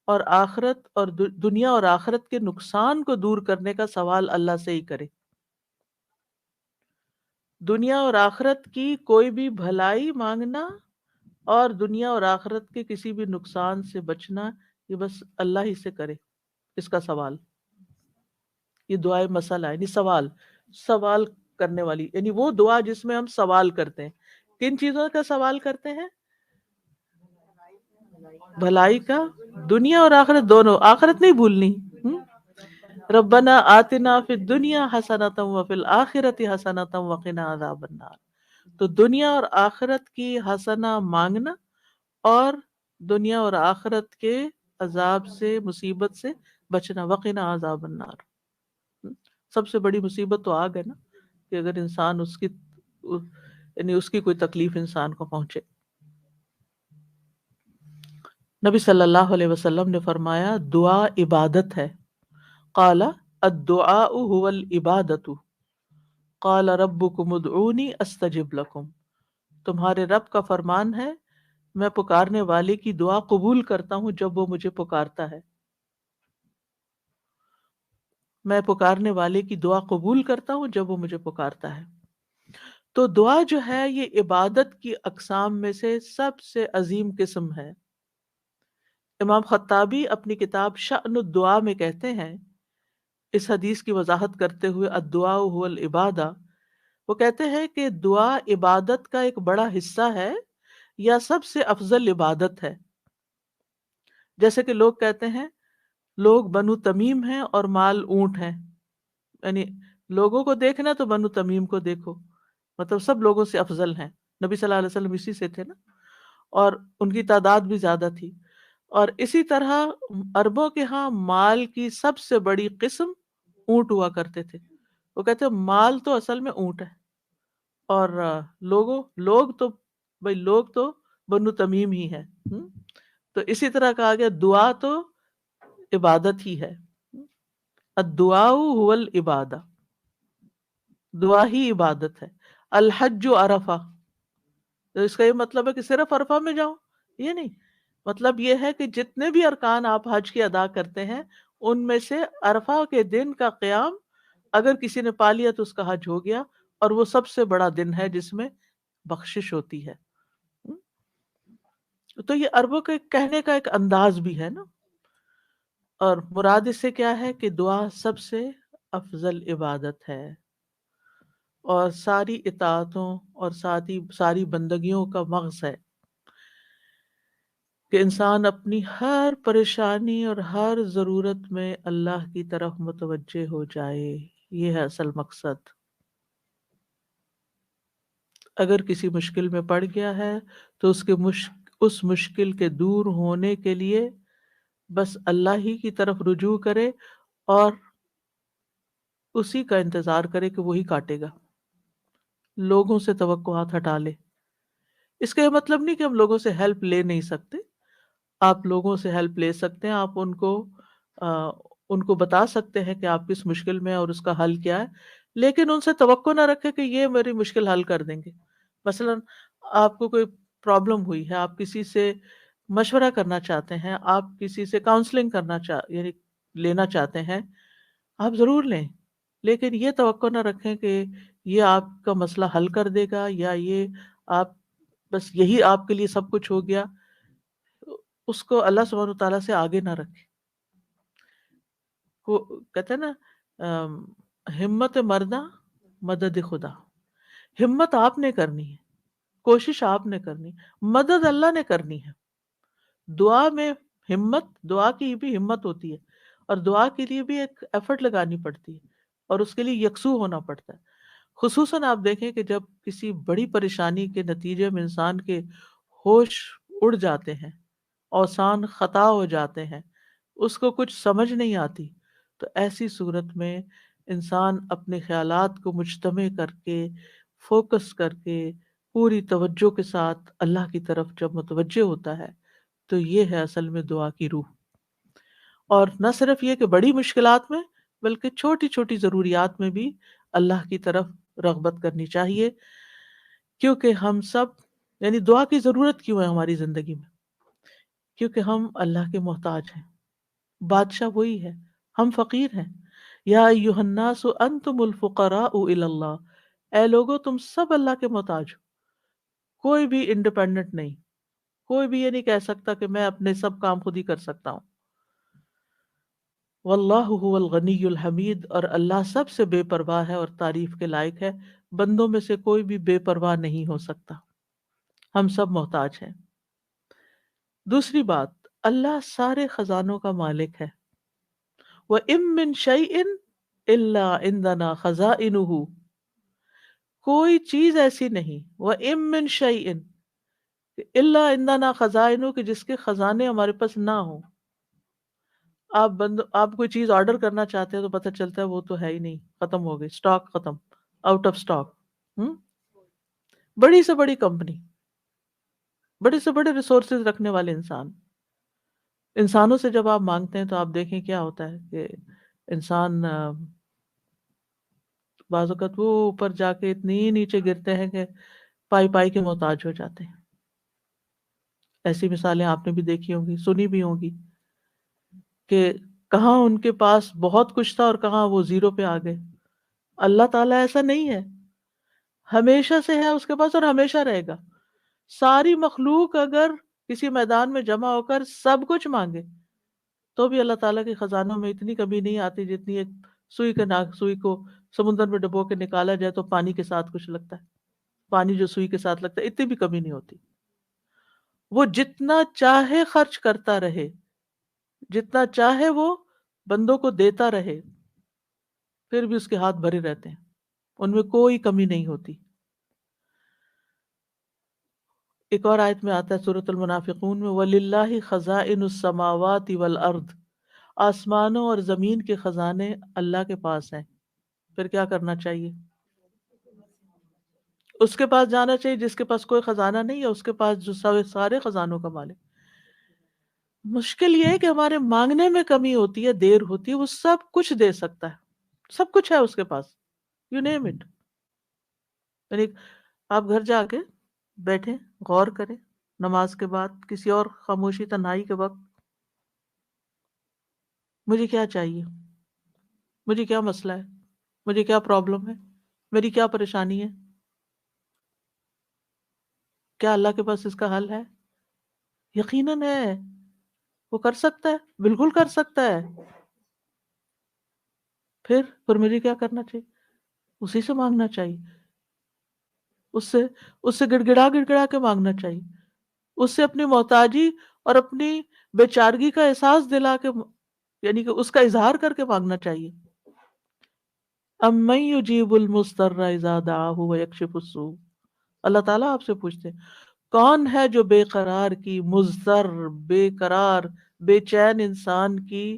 اور آخرت اور دنیا اور آخرت کے نقصان کو دور کرنے کا سوال اللہ سے ہی کرے. دنیا اور آخرت کی کوئی بھی بھلائی مانگنا اور دنیا اور آخرت کے کسی بھی نقصان سے بچنا، یہ بس اللہ ہی سے کرے اس کا سوال. یہ دعائے مسئلہ ہے، یعنی سوال کرنے والی، یعنی وہ دعا جس میں ہم سوال کرتے ہیں. کن چیزوں کا سوال کرتے ہیں؟ بھلائی کا، دنیا اور آخرت دونوں، آخرت نہیں بھولنی. ربنا آتنا فی الدنیا حسنۃ وفی الآخرۃ حسنۃ وقنا عذاب النار. تو دنیا اور آخرت کی حسنہ مانگنا اور دنیا اور آخرت کے عذاب سے، مصیبت سے بچنا، وقنا عذاب النار. سب سے بڑی مصیبت تو آگ ہے نا، کہ اگر انسان یعنی اس کی کوئی تکلیف انسان کو پہنچے. نبی صلی اللہ علیہ وسلم نے فرمایا دعا عبادت ہے. قال الدعاء هو العبادۃ، قال ربکم ادعونی استجب لکم. تمہارے رب کا فرمان ہے میں پکارنے والے کی دعا قبول کرتا ہوں جب وہ مجھے پکارتا ہے. میں پکارنے والے کی دعا قبول کرتا ہوں جب وہ مجھے پکارتا ہے. تو دعا جو ہے یہ عبادت کی اقسام میں سے سب سے عظیم قسم ہے. امام خطابی اپنی کتاب شأن الدعا میں کہتے ہیں، اس حدیث کی وضاحت کرتے ہوئے الدعاء هو العبادہ، وہ کہتے ہیں کہ دعا عبادت کا ایک بڑا حصہ ہے یا سب سے افضل عبادت ہے. جیسے کہ لوگ کہتے ہیں لوگ بنو تمیم ہیں اور مال اونٹ ہیں، یعنی لوگوں کو دیکھنا تو بنو تمیم کو دیکھو، مطلب سب لوگوں سے افضل ہیں. نبی صلی اللہ علیہ وسلم اسی سے تھے نا، اور ان کی تعداد بھی زیادہ تھی. اور اسی طرح عربوں کے ہاں مال کی سب سے بڑی قسم اونٹ ہوا کرتے تھے. وہ کہتے ہیں مال تو اصل میں اونٹ ہے، اور لوگ تو بنو تمیم ہی ہے. تو اسی طرح کہا گیا دعا تو عبادت ہی ہے. الدعاء هو العبادہ، دعا ہی عبادت ہے. الحج عرفہ، تو اس کا یہ مطلب ہے کہ صرف عرفہ میں جاؤ، یہ نہیں. مطلب یہ ہے کہ جتنے بھی ارکان آپ حج کے ادا کرتے ہیں ان میں سے عرفہ کے دن کا قیام اگر کسی نے پا لیا تو اس کا حج ہو گیا، اور وہ سب سے بڑا دن ہے جس میں بخشش ہوتی ہے. تو یہ عربوں کے کہنے کا ایک انداز بھی ہے نا. اور مراد اس سے کیا ہے کہ دعا سب سے افضل عبادت ہے اور ساری اطاعتوں اور ساری بندگیوں کا مغز ہے، کہ انسان اپنی ہر پریشانی اور ہر ضرورت میں اللہ کی طرف متوجہ ہو جائے. یہ ہے اصل مقصد. اگر کسی مشکل میں پڑ گیا ہے تو اس مشکل کے دور ہونے کے لیے بس اللہ ہی کی طرف رجوع کرے اور اسی کا انتظار کرے کہ وہی کاٹے گا، لوگوں سے توقعات ہٹا لے۔ اس کا یہ مطلب نہیں کہ ہم لوگوں سے ہیلپ لے نہیں سکتے، آپ لوگوں سے ہیلپ لے سکتے ہیں، آپ آ، ان کو بتا سکتے ہیں کہ آپ کس مشکل میں ہیں اور اس کا حل کیا ہے، لیکن ان سے توقع نہ رکھے کہ یہ میری مشکل حل کر دیں گے۔ مثلا آپ کو کوئی پرابلم ہوئی ہے، آپ کسی سے مشورہ کرنا چاہتے ہیں، آپ کسی سے کاؤنسلنگ یعنی لینا چاہتے ہیں، آپ ضرور لیں، لیکن یہ توقع نہ رکھیں کہ یہ آپ کا مسئلہ حل کر دے گا، یا یہ آپ بس یہی آپ کے لیے سب کچھ ہو گیا۔ اس کو اللہ سبحانہ وتعالیٰ سے آگے نہ رکھیں۔ وہ کہتے ہیں نا ہمت مردہ مدد خدا، ہمت آپ نے کرنی ہے، کوشش آپ نے کرنی، مدد اللہ نے کرنی ہے۔ دعا میں دعا کی بھی ہمت ہوتی ہے، اور دعا کے لیے بھی ایک ایفرٹ لگانی پڑتی ہے، اور اس کے لیے یکسو ہونا پڑتا ہے۔ خصوصاً آپ دیکھیں کہ جب کسی بڑی پریشانی کے نتیجے میں انسان کے ہوش اڑ جاتے ہیں، اوسان خطا ہو جاتے ہیں، اس کو کچھ سمجھ نہیں آتی، تو ایسی صورت میں انسان اپنے خیالات کو مجتمع کر کے، فوکس کر کے، پوری توجہ کے ساتھ اللہ کی طرف جب متوجہ ہوتا ہے، تو یہ ہے اصل میں دعا کی روح۔ اور نہ صرف یہ کہ بڑی مشکلات میں، بلکہ چھوٹی چھوٹی ضروریات میں بھی اللہ کی طرف رغبت کرنی چاہیے، کیونکہ ہم سب یعنی دعا کی ضرورت کیوں ہے ہماری زندگی میں؟ کیونکہ ہم اللہ کے محتاج ہیں، بادشاہ وہی ہے، ہم فقیر ہیں۔ یا ایھا الناس انتم الفقراء الی اللہ، اے لوگو تم سب اللہ کے محتاج ہو، کوئی بھی انڈیپینڈنٹ نہیں، کوئی بھی یہ نہیں کہہ سکتا کہ میں اپنے سب کام خود ہی کر سکتا ہوں۔ واللہ هو الغنی الحمید، اور اللہ سب سے بے پرواہ ہے اور تعریف کے لائق ہے، بندوں میں سے کوئی بھی بے پرواہ نہیں ہو سکتا، ہم سب محتاج ہیں۔ دوسری بات، اللہ سارے خزانوں کا مالک ہے۔ وَإِن مِّن شَيْءٍ إِلَّا عِندَنَا خَزَائِنُهُ، کوئی چیز ایسی نہیں، وَإِن مِّن شَيْءٍ إِلَّا عِندَنَا خَزَائِنُهُ، کہ جس کے خزانے ہمارے پاس نہ ہوں۔ آپ کوئی چیز آرڈر کرنا چاہتے ہیں تو پتہ چلتا ہے وہ تو ہے ہی نہیں، ختم ہو گئی، سٹاک ختم، آؤٹ آف سٹاک۔ بڑی سے بڑی کمپنی، بڑے سے بڑے ریسورسز رکھنے والے انسانوں سے جب آپ مانگتے ہیں تو آپ دیکھیں کیا ہوتا ہے کہ انسان بعض اوقات وہ اوپر جا کے اتنی نیچے گرتے ہیں کہ پائی پائی کے محتاج ہو جاتے ہیں۔ ایسی مثالیں آپ نے بھی دیکھی ہوں گی، سنی بھی ہوں گی، کہ کہاں ان کے پاس بہت کچھ تھا اور کہاں وہ زیرو پہ آ گئے۔ اللہ تعالیٰ ایسا نہیں ہے، ہمیشہ سے ہے اس کے پاس اور ہمیشہ رہے گا۔ ساری مخلوق اگر کسی میدان میں جمع ہو کر سب کچھ مانگے تو بھی اللہ تعالیٰ کے خزانوں میں اتنی کمی نہیں آتی جتنی ایک سوئی کو سمندر میں ڈبو کے نکالا جائے تو پانی کے ساتھ کچھ لگتا ہے، پانی جو سوئی کے ساتھ لگتا ہے اتنی بھی کمی نہیں ہوتی۔ وہ جتنا چاہے خرچ کرتا رہے، جتنا چاہے وہ بندوں کو دیتا رہے، پھر بھی اس کے ہاتھ بھرے رہتے ہیں، ان میں کوئی کمی نہیں ہوتی۔ ایک اور آیت میں آتا ہے سورۃ المنافقون میں، وَلِلَّهِ خَزَائِنُ السَّمَاوَاتِ وَالْأَرْضِ، آسمانوں اور زمین کے خزانے اللہ کے پاس ہیں۔ پھر کیا کرنا چاہیے؟ اس کے پاس جانا چاہیے، جس کے پاس کوئی خزانہ نہیں ہے اس کے پاس جو سارے خزانوں کا مالک۔ مشکل یہ ہے کہ ہمارے مانگنے میں کمی ہوتی ہے، دیر ہوتی ہے، وہ سب کچھ دے سکتا ہے، سب کچھ ہے اس کے پاس، یو نیم اٹ۔ یعنی آپ گھر جا کے بیٹھیں، غور کریں، نماز کے بعد کسی اور خاموشی تنہائی کے وقت، مجھے کیا چاہیے، مجھے کیا مسئلہ ہے، مجھے کیا پرابلم ہے، میری کیا پریشانی ہے، کیا اللہ کے پاس اس کا حل ہے؟ یقیناً ہے، وہ کر سکتا ہے، بالکل کر سکتا ہے۔ پھر مجھے کیا کرنا چاہیے؟ اسی سے مانگنا چاہیے، اس سے گڑ گڑا کے مانگنا چاہیے، اس سے اپنی محتاجی اور اپنی بیچارگی کا احساس دلا کے، یعنی کہ اس کا اظہار کر کے مانگنا چاہیے۔ اَمَّن يُجِيبُ الْمُضْطَرَّ إِذَا دَعَاهُ وَيَكْشِفُ السُّوءَ، اللہ تعالیٰ آپ سے پوچھتے ہیں کون ہے جو بے قرار کی، مضطر، بے قرار، بے چین انسان کی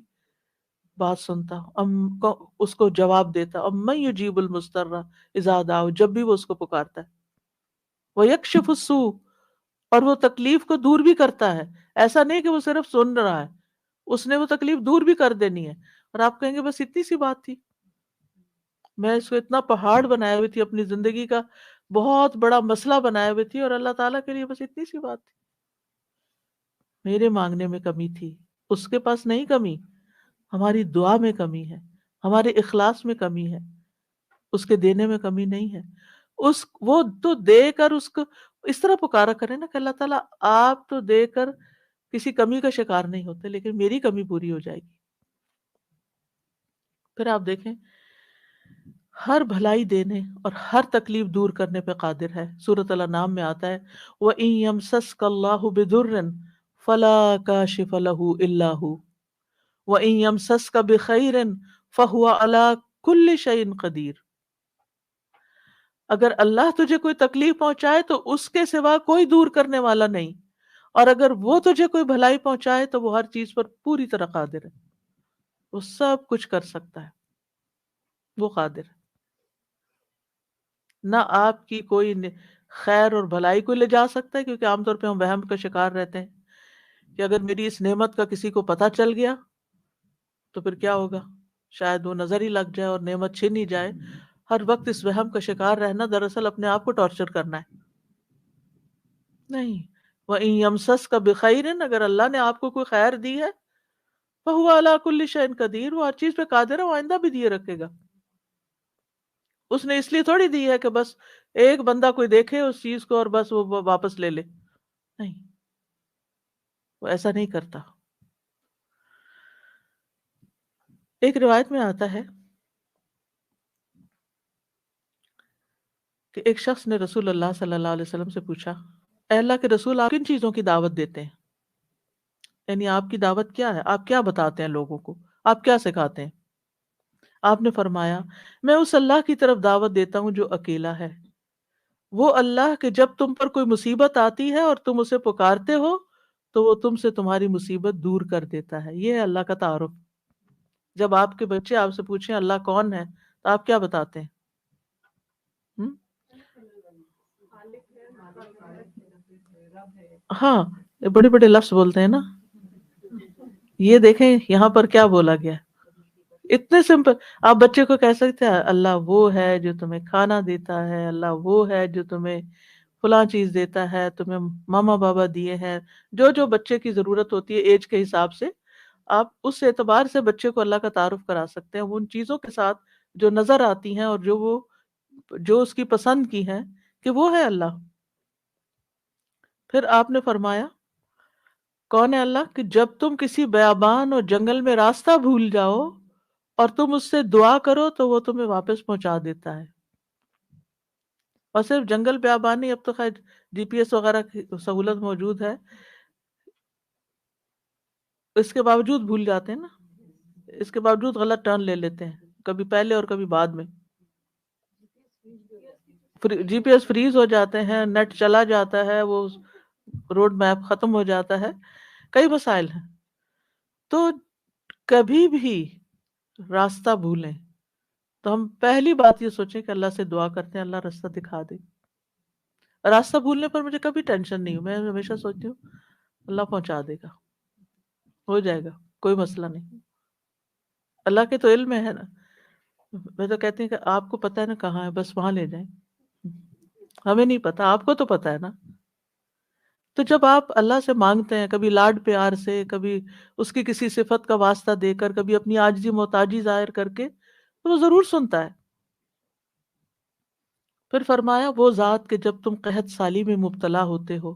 بات سنتا، اس کو جواب دیتا، امن یجیب المضطر اذا دعوا، جب بھی وہ اس کو پکارتا ہے، ویکشف السوء، اور وہ تکلیف کو دور بھی کرتا ہے. ایسا نہیں کہ وہ صرف سن رہا ہے، اس نے وہ تکلیف دور بھی کر دینی ہے. اور آپ کہیں گے بس اتنی سی بات تھی، میں اس کو اتنا پہاڑ بنائے ہوئی تھی، اپنی زندگی کا بہت بڑا مسئلہ بنائے ہوئے تھی، اور اللہ تعالیٰ کے لیے بس اتنی سی بات تھی. میرے مانگنے میں کمی تھی، اس کے پاس نہیں کمی، ہماری دعا میں کمی ہے، ہمارے اخلاص میں کمی ہے، اس کے دینے میں کمی نہیں ہے. وہ تو دے کر اس کو اس طرح پکارا کرے نا کہ اللہ تعالیٰ آپ تو دے کر کسی کمی کا شکار نہیں ہوتے، لیکن میری کمی پوری ہو جائے گی. پھر آپ دیکھیں ہر بھلائی دینے اور ہر تکلیف دور کرنے پہ قادر ہے. سورۃ الانعام میں آتا ہے وَإِن يَمْسَسْكَ اللَّهُ بِضُرٍّ فَلَا كَاشِفَ لَهُ إِلَّا هُوَ وَإِن يَمْسَسْكَ بِخَيْرٍ فَهُوَ عَلَى كُلِّ شَيْءٍ قَدِيرٌ. اگر اللہ تجھے کوئی تکلیف پہنچائے تو اس کے سوا کوئی دور کرنے والا نہیں، اور اگر وہ تجھے کوئی بھلائی پہنچائے تو وہ ہر چیز پر پوری طرح قادر ہے، وہ سب کچھ کر سکتا ہے، وہ قادر ہے. نہ آپ کی کوئی خیر اور بھلائی کو لے جا سکتا ہے، کیونکہ عام طور پہ ہم وہم کا شکار رہتے ہیں کہ اگر میری اس نعمت کا کسی کو پتہ چل گیا تو پھر کیا ہوگا، شاید وہ نظر ہی لگ جائے اور نعمت چھن ہی جائے. ہر وقت اس وہم کا شکار رہنا دراصل اپنے آپ کو ٹارچر کرنا ہے. نہیں، وَإِن يَمْسَسْكَ بِخَيْرٍ، اگر اللہ نے آپ کو کوئی خیر دی ہے، فَهُوَ عَلَى كُلِّ شَيْءٍ قَدِيرٌ، وہ ہر چیز پہ قادر ہے، وہ آئندہ بھی دیے رکھے گا. اس نے اس لیے تھوڑی دی ہے کہ بس ایک بندہ کوئی دیکھے اس چیز کو اور بس وہ واپس لے لے، نہیں، وہ ایسا نہیں کرتا. ایک روایت میں آتا ہے کہ ایک شخص نے رسول اللہ صلی اللہ علیہ وسلم سے پوچھا، اے اللہ کے رسول، آپ کن چیزوں کی دعوت دیتے ہیں؟ یعنی آپ کی دعوت کیا ہے، آپ کیا بتاتے ہیں لوگوں کو، آپ کیا سکھاتے ہیں؟ آپ نے فرمایا میں اس اللہ کی طرف دعوت دیتا ہوں جو اکیلا ہے، وہ اللہ کہ جب تم پر کوئی مصیبت آتی ہے اور تم اسے پکارتے ہو تو وہ تم سے تمہاری مصیبت دور کر دیتا ہے. یہ ہے اللہ کا تعارف. جب آپ کے بچے آپ سے پوچھیں اللہ کون ہے تو آپ کیا بتاتے ہیں؟ ہم؟ ہاں، یہ بڑے بڑے لفظ بولتے ہیں نا. یہ دیکھیں یہاں پر کیا بولا گیا، اتنے سمپل. آپ بچے کو کہہ سکتے ہیں اللہ وہ ہے جو تمہیں کھانا دیتا ہے، اللہ وہ ہے جو تمہیں فلاں چیز دیتا ہے، تمہیں ماما بابا دیے ہیں. جو جو بچے کی ضرورت ہوتی ہے ایج کے حساب سے، آپ اس اعتبار سے بچے کو اللہ کا تعارف کرا سکتے ہیں ان چیزوں کے ساتھ جو نظر آتی ہیں اور جو اس کی پسند کی ہیں کہ وہ ہے اللہ. پھر آپ نے فرمایا کون ہے اللہ کہ جب تم کسی بیابان اور جنگل میں راستہ بھول جاؤ اور تم اس سے دعا کرو تو وہ تمہیں واپس پہنچا دیتا ہے. اور صرف جنگل بیابان نہیں، اب تو خیر جی پی ایس وغیرہ کی سہولت موجود ہے، اس کے باوجود بھول جاتے ہیں نا، اس کے باوجود غلط ٹرن لے لیتے ہیں، کبھی پہلے اور کبھی بعد میں. جی پی ایس فریز ہو جاتے ہیں، نیٹ چلا جاتا ہے، وہ روڈ میپ ختم ہو جاتا ہے، کئی مسائل ہیں. تو کبھی بھی راستہ بھولیں تو ہم پہلی بات یہ سوچیں کہ اللہ سے دعا کرتے ہیں اللہ راستہ دکھا دے. راستہ بھولنے پر مجھے کبھی ٹینشن نہیں ہو، میں ہمیشہ سوچتی ہوں اللہ پہنچا دے گا، ہو جائے گا، کوئی مسئلہ نہیں. اللہ کے تو علم میں ہے نا. میں تو کہتی ہوں کہ آپ کو پتہ ہے نا کہاں ہے، بس وہاں لے جائیں. ہمیں نہیں پتا، آپ کو تو پتا ہے نا. تو جب آپ اللہ سے مانگتے ہیں، کبھی لاڈ پیار سے، کبھی اس کی کسی صفت کا واسطہ دے کر، کبھی اپنی عاجزی محتاجی ظاہر کر کے، تو وہ ضرور سنتا ہے. پھر فرمایا وہ ذات کہ جب تم قحط سالی میں مبتلا ہوتے ہو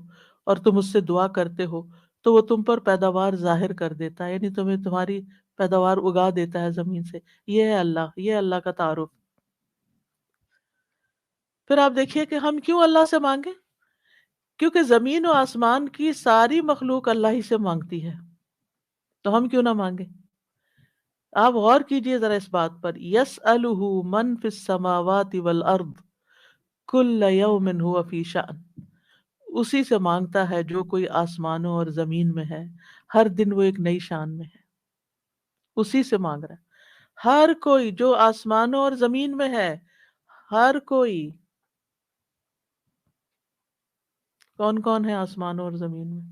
اور تم اس سے دعا کرتے ہو تو وہ تم پر پیداوار ظاہر کر دیتا ہے، یعنی تمہیں تمہاری پیداوار اگا دیتا ہے زمین سے. یہ ہے اللہ، یہ اللہ کا تعارف. پھر آپ دیکھیے کہ ہم کیوں اللہ سے مانگیں، کیونکہ زمین و آسمان کی ساری مخلوق اللہ ہی سے مانگتی ہے، تو ہم کیوں نہ مانگیں. آپ غور کیجئے ذرا اس بات پر، یسألہ من فی السماوات والارض، کل یوم ہوا فی شأن، اسی سے مانگتا ہے جو کوئی آسمانوں اور زمین میں ہے، ہر دن وہ ایک نئی شان میں ہے، اسی سے مانگ رہا ہے ہر کوئی جو آسمانوں اور زمین میں ہے، ہر کوئی۔ کون کون ہے آسمانوں اور زمین میں؟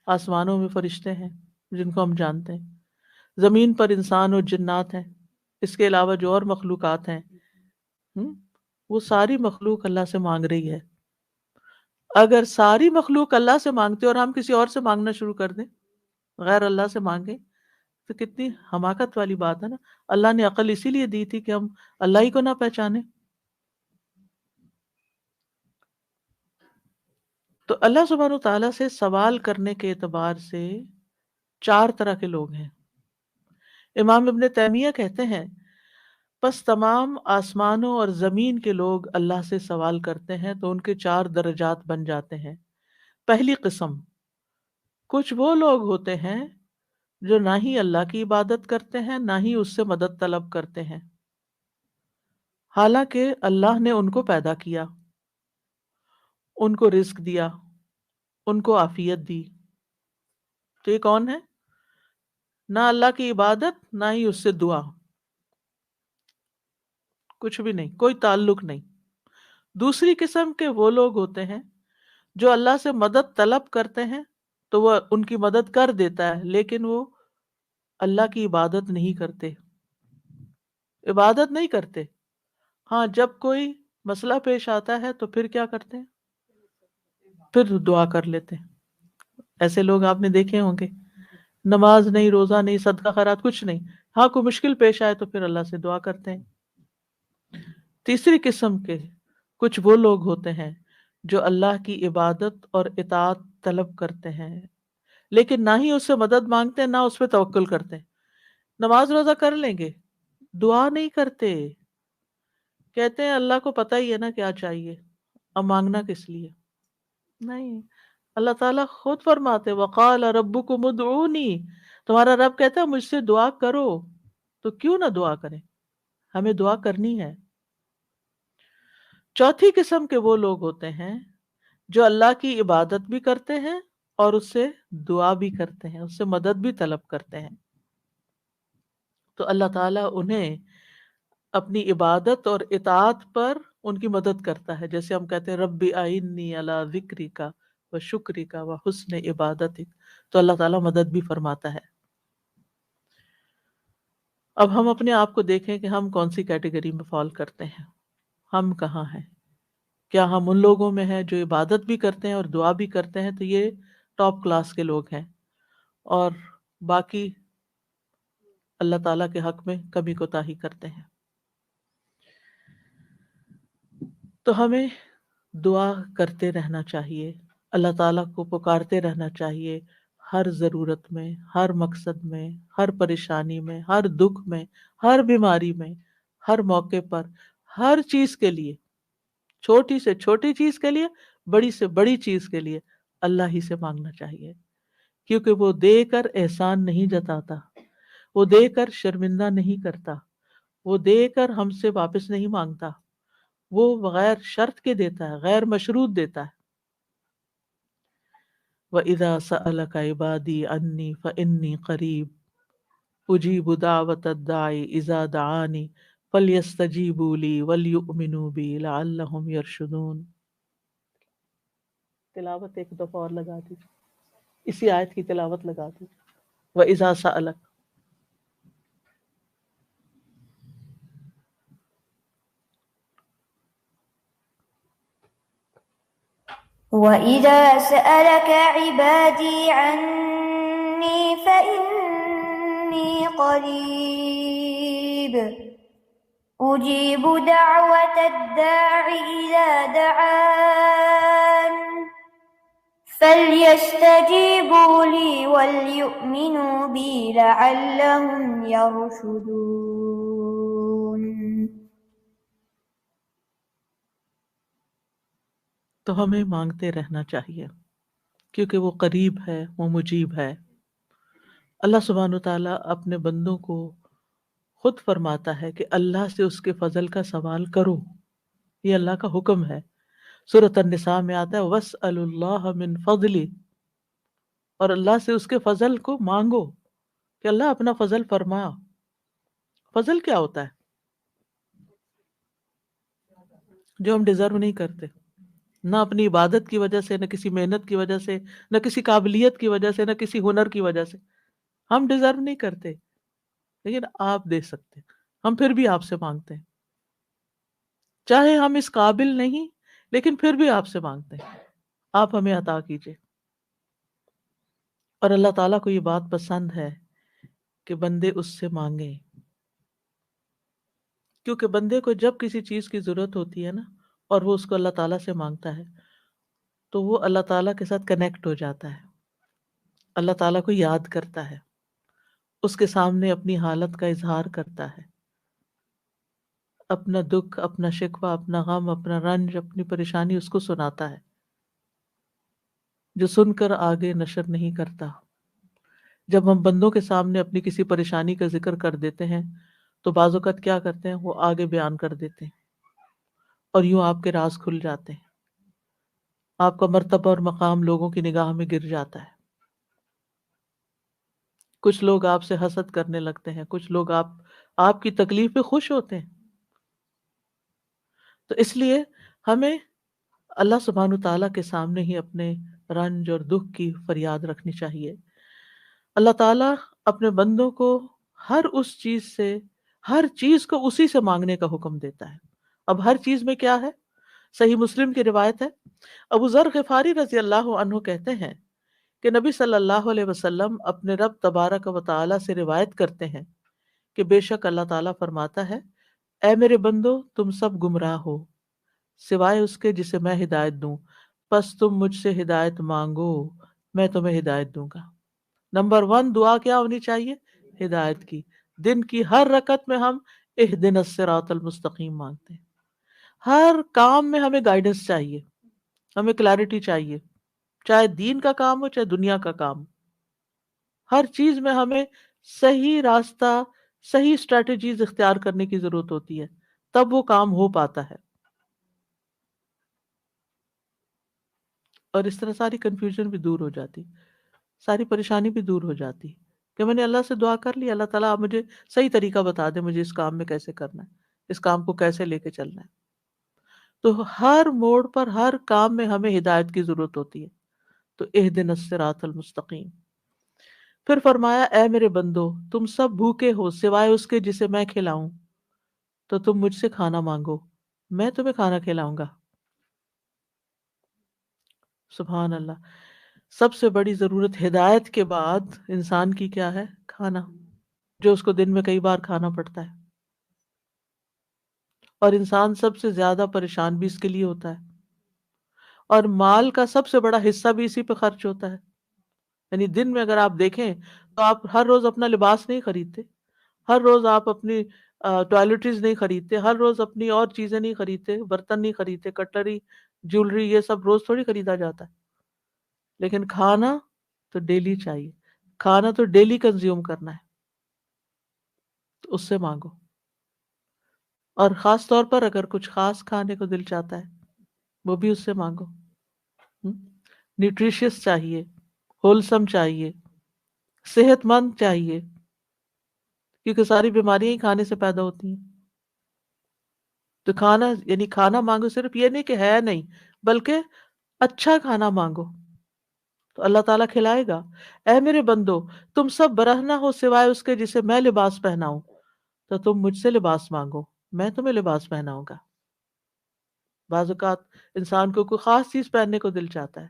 آسمانوں میں فرشتے ہیں جن کو ہم جانتے ہیں، زمین پر انسان اور جنات ہیں، اس کے علاوہ جو اور مخلوقات ہیں، وہ ساری مخلوق اللہ سے مانگ رہی ہے۔ اگر ساری مخلوق اللہ سے مانگتے اور ہم کسی اور سے مانگنا شروع کر دیں، غیر اللہ سے مانگیں، تو کتنی حماقت والی بات ہے نا۔ اللہ نے عقل اسی لیے دی تھی کہ ہم اللہ ہی کو نہ پہچانے۔ تو اللہ سبحانہ وتعالیٰ سے سوال کرنے کے اعتبار سے 4 طرح کے لوگ ہیں۔ امام ابن تیمیہ کہتے ہیں پس تمام آسمانوں اور زمین کے لوگ اللہ سے سوال کرتے ہیں تو ان کے 4 درجات بن جاتے ہیں۔ پہلی قسم، کچھ وہ لوگ ہوتے ہیں جو نہ ہی اللہ کی عبادت کرتے ہیں نہ ہی اس سے مدد طلب کرتے ہیں، حالانکہ اللہ نے ان کو پیدا کیا، ان کو رزق دیا، ان کو عافیت دی۔ تو یہ کون ہے؟ نہ اللہ کی عبادت نہ ہی اس سے دعا، کچھ بھی نہیں، کوئی تعلق نہیں۔ دوسری قسم کے وہ لوگ ہوتے ہیں جو اللہ سے مدد طلب کرتے ہیں تو وہ ان کی مدد کر دیتا ہے، لیکن وہ اللہ کی عبادت نہیں کرتے، عبادت نہیں کرتے۔ ہاں، جب کوئی مسئلہ پیش آتا ہے تو پھر کیا کرتے ہیں؟ پھر دعا کر لیتے ہیں۔ ایسے لوگ آپ نے دیکھے ہوں گے، نماز نہیں، روزہ نہیں، صدقہ خیرات کچھ نہیں، ہاں کوئی مشکل پیش آئے تو پھر اللہ سے دعا کرتے ہیں۔ تیسری قسم کے کچھ وہ لوگ ہوتے ہیں جو اللہ کی عبادت اور اطاعت طلب کرتے ہیں، لیکن نہ ہی اس سے مدد مانگتے ہیں نہ اس پہ توکل کرتے ہیں۔ نماز روزہ کر لیں گے، دعا نہیں کرتے، کہتے ہیں اللہ کو پتہ ہی ہے نا کیا چاہیے، اب مانگنا کس لیے؟ نہیں، اللہ تعالیٰ خود فرماتے وقال ربکم ادعونی، تمہارا رب کہتا ہے مجھ سے دعا کرو، تو کیوں نہ دعا کریں؟ ہمیں دعا کرنی ہے۔ چوتھی قسم کے وہ لوگ ہوتے ہیں جو اللہ کی عبادت بھی کرتے ہیں اور اس سے دعا بھی کرتے ہیں، اس سے مدد بھی طلب کرتے ہیں، تو اللہ تعالیٰ انہیں اپنی عبادت اور اطاعت پر ان کی مدد کرتا ہے۔ جیسے ہم کہتے ہیں ربی اعنی علی ذکرک و شکرک و حسن عبادتک، تو اللہ تعالیٰ مدد بھی فرماتا ہے۔ اب ہم اپنے آپ کو دیکھیں کہ ہم کون سی کیٹیگری میں فال کرتے ہیں، ہم کہاں ہیں؟ کیا ہم ان لوگوں میں ہیں جو عبادت بھی کرتے ہیں اور دعا بھی کرتے ہیں، تو یہ ٹاپ کلاس کے لوگ ہیں، اور باقی اللہ تعالیٰ کے حق میں کمی کوتاہی کرتے ہیں؟ تو ہمیں دعا کرتے رہنا چاہیے، اللہ تعالیٰ کو پکارتے رہنا چاہیے، ہر ضرورت میں، ہر مقصد میں، ہر پریشانی میں، ہر دکھ میں، ہر بیماری میں، ہر موقع پر، ہر چیز کے لیے، چھوٹی سے چھوٹی چیز کے لیے، بڑی سے بڑی چیز کے لیے اللہ ہی سے مانگنا چاہیے، کیونکہ وہ دے کر احسان نہیں جتاتا، وہ دے کر شرمندہ نہیں کرتا، وہ دے کر ہم سے واپس نہیں مانگتا، وہ بغیر شرط کے دیتا ہے، غیر مشروط دیتا ہے۔ وَإِذَا سَأَلَكَ عِبَادِي عَنِّي فَإِنِّي قَرِيبٌ أُجِيبُ دَعْوَةَ الدَّاعِ إِذَا دَعَانِ فَلْيَسْتَجِيبُوا لِي وَلْيُؤْمِنُوا بِي لَعَلَّهُمْ يَرْشُدُونَ۔ تلاوت ایک دفعہ اور لگا دی، اسی آیت کی تلاوت لگا دی، وَإِذَا سَأَلَكَ۔ وَإِذَا سَأَلَكَ عِبَادِي عَنِّي فَإِنِّي قَرِيبٌ أُجِيبُ دَعْوَةَ الدَّاعِ إِذَا دَعَانِ فَلْيَسْتَجِيبُوا لِي وَلْيُؤْمِنُوا بِي لَعَلَّهُمْ يَرْشُدُونَ۔ تو ہمیں مانگتے رہنا چاہیے کیونکہ وہ قریب ہے، وہ مجیب ہے۔ اللہ سبحانہ وتعالیٰ اپنے بندوں کو خود فرماتا ہے کہ اللہ سے اس کے فضل کا سوال کرو، یہ اللہ کا حکم ہے۔ سورۃ النساء میں آتا ہے وَاسْأَلُوا اللَّهَ مِن فَضْلِ، اور اللہ سے اس کے فضل کو مانگو کہ اللہ اپنا فضل فرما۔ فضل کیا ہوتا ہے؟ جو ہم ڈیزرو نہیں کرتے، نہ اپنی عبادت کی وجہ سے، نہ کسی محنت کی وجہ سے، نہ کسی قابلیت کی وجہ سے، نہ کسی ہنر کی وجہ سے، ہم ڈیزرو نہیں کرتے، لیکن آپ دے سکتے ہیں، ہم پھر بھی آپ سے مانگتے ہیں، چاہے ہم اس قابل نہیں لیکن پھر بھی آپ سے مانگتے ہیں، آپ ہمیں عطا کیجیے۔ اور اللہ تعالیٰ کو یہ بات پسند ہے کہ بندے اس سے مانگیں، کیونکہ بندے کو جب کسی چیز کی ضرورت ہوتی ہے نا، اور وہ اس کو اللہ تعالیٰ سے مانگتا ہے، تو وہ اللہ تعالیٰ کے ساتھ کنیکٹ ہو جاتا ہے، اللہ تعالیٰ کو یاد کرتا ہے، اس کے سامنے اپنی حالت کا اظہار کرتا ہے، اپنا دکھ، اپنا شکوہ، اپنا غم، اپنا رنج، اپنی پریشانی اس کو سناتا ہے، جو سن کر آگے نشر نہیں کرتا۔ جب ہم بندوں کے سامنے اپنی کسی پریشانی کا ذکر کر دیتے ہیں تو بعض اوقات کیا کرتے ہیں، وہ آگے بیان کر دیتے ہیں، اور یوں آپ کے راز کھل جاتے ہیں، آپ کا مرتبہ اور مقام لوگوں کی نگاہ میں گر جاتا ہے، کچھ لوگ آپ سے حسد کرنے لگتے ہیں، کچھ لوگ آپ کی تکلیف پہ خوش ہوتے ہیں۔ تو اس لیے ہمیں اللہ سبحانہ تعالیٰ کے سامنے ہی اپنے رنج اور دکھ کی فریاد رکھنی چاہیے۔ اللہ تعالیٰ اپنے بندوں کو ہر اس چیز سے، ہر چیز کو اسی سے مانگنے کا حکم دیتا ہے۔ اب ہر چیز میں کیا ہے؟ صحیح مسلم کی روایت ہے، ابو ذر غفاری رضی اللہ عنہ کہتے ہیں کہ نبی صلی اللہ علیہ وسلم اپنے رب تبارک و تعالیٰ سے روایت کرتے ہیں کہ بے شک اللہ تعالیٰ فرماتا ہے، اے میرے بندو تم سب گمراہ ہو سوائے اس کے جسے میں ہدایت دوں، پس تم مجھ سے ہدایت مانگو، میں تمہیں ہدایت دوں گا۔ نمبر 1 دعا کیا ہونی چاہیے؟ ہدایت کی۔ دن کی ہر رکعت میں ہم اہدنا الصراط المستقیم مانگتے ہیں، ہر کام میں ہمیں گائیڈنس چاہیے، ہمیں کلیرٹی چاہیے، چاہے دین کا کام ہو چاہے دنیا کا کام، ہر چیز میں ہمیں صحیح راستہ، صحیح اسٹریٹجیز اختیار کرنے کی ضرورت ہوتی ہے، تب وہ کام ہو پاتا ہے، اور اس طرح ساری کنفیوژن بھی دور ہو جاتی، ساری پریشانی بھی دور ہو جاتی کہ میں نے اللہ سے دعا کر لی، اللہ تعالیٰ آپ مجھے صحیح طریقہ بتا دے، مجھے اس کام میں کیسے کرنا ہے، اس کام کو کیسے لے کے چلنا ہے۔ تو ہر موڑ پر، ہر کام میں ہمیں ہدایت کی ضرورت ہوتی ہے، تو اہدنا الصراط المستقیم۔ پھر فرمایا، اے میرے بندو تم سب بھوکے ہو سوائے اس کے جسے میں کھلاؤں، تو تم مجھ سے کھانا مانگو، میں تمہیں کھانا کھلاؤں گا۔ سبحان اللہ، سب سے بڑی ضرورت ہدایت کے بعد انسان کی کیا ہے؟ کھانا، جو اس کو دن میں کئی بار کھانا پڑتا ہے، اور انسان سب سے زیادہ پریشان بھی اس کے لیے ہوتا ہے، اور مال کا سب سے بڑا حصہ بھی اسی پہ خرچ ہوتا ہے۔ یعنی دن میں اگر آپ دیکھیں تو آپ ہر روز اپنا لباس نہیں خریدتے، ہر روز آپ اپنی ٹوائلٹریز نہیں خریدتے، ہر روز اپنی اور چیزیں نہیں خریدتے، برتن نہیں خریدتے، کٹلری، جیولری، یہ سب روز تھوڑی خریدا جاتا ہے، لیکن کھانا تو ڈیلی چاہیے، کھانا تو ڈیلی کنزیوم کرنا ہے، تو اس سے مانگو، اور خاص طور پر اگر کچھ خاص کھانے کو دل چاہتا ہے وہ بھی اس سے مانگو۔ نیوٹریشس چاہیے، ہولسم چاہیے، صحت مند چاہیے، کیونکہ ساری بیماریاں ہی کھانے سے پیدا ہوتی ہیں۔ تو کھانا، یعنی کھانا مانگو صرف یہ نہیں کہ ہے نہیں، بلکہ اچھا کھانا مانگو تو اللہ تعالیٰ کھلائے گا۔ اے میرے بندو تم سب برہنہ ہو سوائے اس کے جسے میں لباس پہناؤں، تو تم مجھ سے لباس مانگو، میں تمہیں لباس پہناؤں گا۔ بعض اوقات انسان کو کوئی خاص چیز پہننے کو دل چاہتا ہے،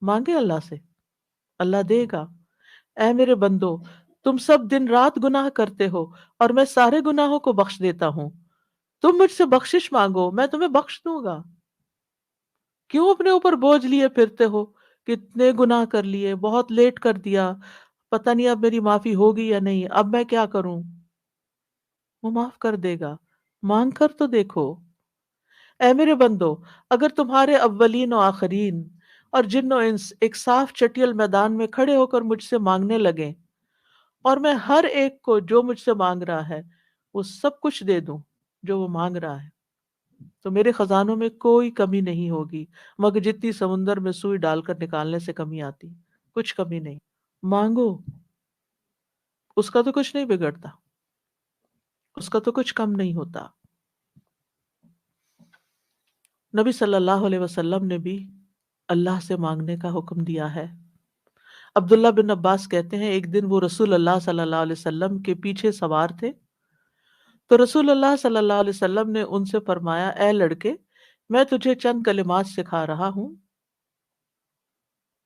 مانگے اللہ سے، اللہ دے گا۔ اے میرے بندو تم سب دن رات گناہ کرتے ہو اور میں سارے گناہوں کو بخش دیتا ہوں، تم مجھ سے بخشش مانگو میں تمہیں بخش دوں گا۔ کیوں اپنے اوپر بوجھ لیے پھرتے ہو؟ کتنے گناہ کر لیے، بہت لیٹ کر دیا، پتہ نہیں اب میری معافی ہوگی یا نہیں، اب میں کیا کروں؟ وہ معاف کر دے گا، مانگ کر تو دیکھو۔ اے میرے بندو اگر تمہارے اولین و آخرین اور جن و انس ایک صاف چٹیل میدان میں کھڑے ہو کر مجھ سے مانگنے لگے، اور میں ہر ایک کو جو مجھ سے مانگ رہا ہے وہ سب کچھ دے دوں جو وہ مانگ رہا ہے، تو میرے خزانوں میں کوئی کمی نہیں ہوگی مگر جتنی سمندر میں سوئی ڈال کر نکالنے سے کمی آتی، کچھ کمی نہیں۔ مانگو، اس کا تو کچھ نہیں بگڑتا، اس کا تو کچھ کم نہیں ہوتا۔ نبی صلی اللہ علیہ وسلم نے بھی اللہ سے مانگنے کا حکم دیا ہے۔ عبداللہ بن عباس کہتے ہیں ایک دن وہ رسول اللہ صلی اللہ علیہ وسلم کے پیچھے سوار تھے، تو رسول اللہ صلی اللہ علیہ وسلم نے ان سے فرمایا، اے لڑکے، میں تجھے چند کلمات سکھا رہا ہوں،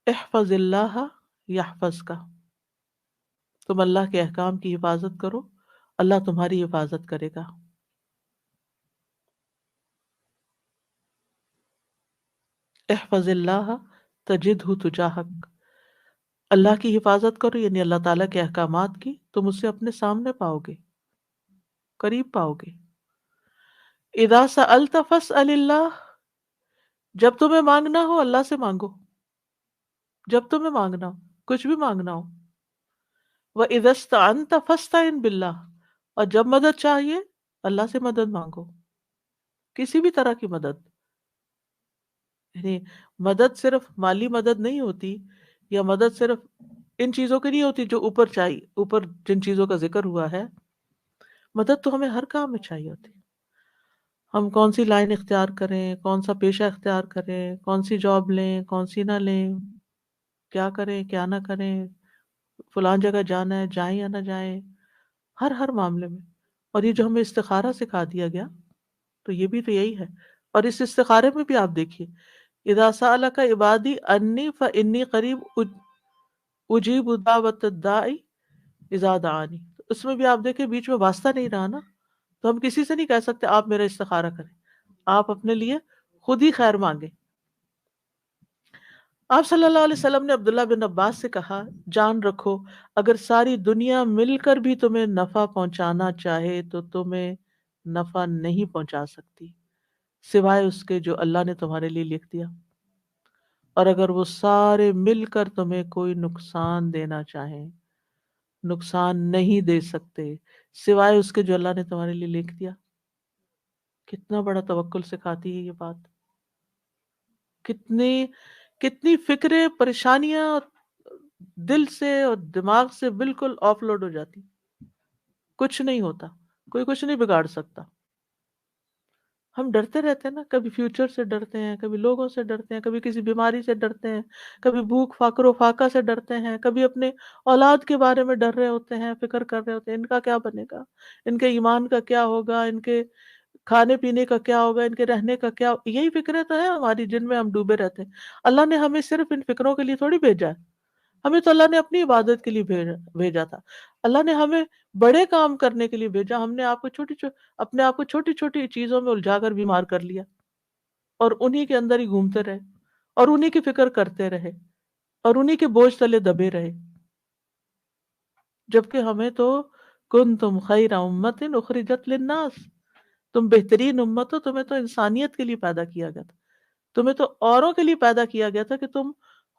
احفظ اللہ یحفظ کا، تم اللہ کے احکام کی حفاظت کرو، اللہ تمہاری حفاظت کرے گا۔ احفظ اللہ تجدہ تجاہک، اللہ کی حفاظت کرو یعنی اللہ تعالیٰ کے احکامات کی، تم اسے اپنے سامنے پاؤ گے، قریب پاؤ گے۔ اذا سألت فاسأل اللہ، جب تمہیں مانگنا ہو اللہ سے مانگو، جب تمہیں مانگنا ہو، کچھ بھی مانگنا ہو۔ وَإِذَا اسْتَعَنْتَ فَاسْتَعِنْ بِاللَّهِ، اور جب مدد چاہیے اللہ سے مدد مانگو، کسی بھی طرح کی مدد، یعنی مدد صرف مالی مدد نہیں ہوتی، یا مدد صرف ان چیزوں کی نہیں ہوتی جو اوپر چاہیے، اوپر جن چیزوں کا ذکر ہوا ہے، مدد تو ہمیں ہر کام میں چاہیے ہوتی ہے۔ ہم کون سی لائن اختیار کریں، کون سا پیشہ اختیار کریں، کون سی جاب لیں، کون سی نہ لیں، کیا کریں کیا نہ کریں، فلان جگہ جانا ہے جائیں یا نہ جائیں، ہر معاملے میں۔ اور یہ جو ہمیں استخارہ سکھا دیا گیا تو یہ بھی تو یہی ہے۔ اور اس استخارے میں بھی آپ دیکھیے، اذا سألک عبادی انی فانی قریب اجیب دعوت الداعی اذا دعانی، اس میں بھی آپ دیکھیں بیچ میں واسطہ نہیں رہا نا، تو ہم کسی سے نہیں کہہ سکتے آپ میرا استخارہ کریں، آپ اپنے لیے خود ہی خیر مانگیں۔ آپ صلی اللہ علیہ وسلم نے عبداللہ بن عباس سے کہا، جان رکھو اگر ساری دنیا مل کر بھی تمہیں نفع پہنچانا چاہے تو تمہیں نفع نہیں پہنچا سکتی سوائے اس کے جو اللہ نے تمہارے لیے لکھ دیا، اور اگر وہ سارے مل کر تمہیں کوئی نقصان دینا چاہیں، نقصان نہیں دے سکتے سوائے اس کے جو اللہ نے تمہارے لیے لکھ دیا۔ کتنا بڑا توکل سکھاتی ہے یہ بات، کتنی کتنی فکریں پریشانیاں دل سے اور دماغ سے بالکل آف لوڈ ہو جاتی، کچھ نہیں ہوتا، کوئی کچھ نہیں بگاڑ سکتا۔ ہم ڈرتے رہتے ہیں نا، کبھی فیوچر سے ڈرتے ہیں، کبھی لوگوں سے ڈرتے ہیں، کبھی کسی بیماری سے ڈرتے ہیں، کبھی بھوک فقر و فاقہ سے ڈرتے ہیں، کبھی اپنے اولاد کے بارے میں ڈر رہے ہوتے ہیں، فکر کر رہے ہوتے ہیں ان کا کیا بنے گا، ان کے ایمان کا کیا ہوگا، ان کے کھانے پینے کا کیا ہوگا، ان کے رہنے کا کیا، یہی فکریں تو ہیں ہماری جن میں ہم ڈوبے رہتے ہیں۔ اللہ نے ہمیں صرف ان فکروں کے لیے تھوڑی بھیجا ہے، ہمیں تو اللہ نے اپنی عبادت کے لیے بھیجا تھا۔ اللہ نے ہمیں بڑے کام کرنے کے لیے بھیجا، ہم نے اپنے آپ کو چھوٹی چھوٹی چیزوں میں الجھا کر بیمار کر لیا، اور انہی کے اندر ہی گھومتے رہے، اور انہی کی فکر کرتے رہے، اور انہی کے بوجھ تلے دبے رہے، جبکہ ہمیں تو کنتم خیر امت اخرجت للناس، تم بہترین امت ہو، تمہیں تو انسانیت کے لیے پیدا کیا گیا تھا، تمہیں تو اوروں کے لیے پیدا کیا گیا تھا کہ تم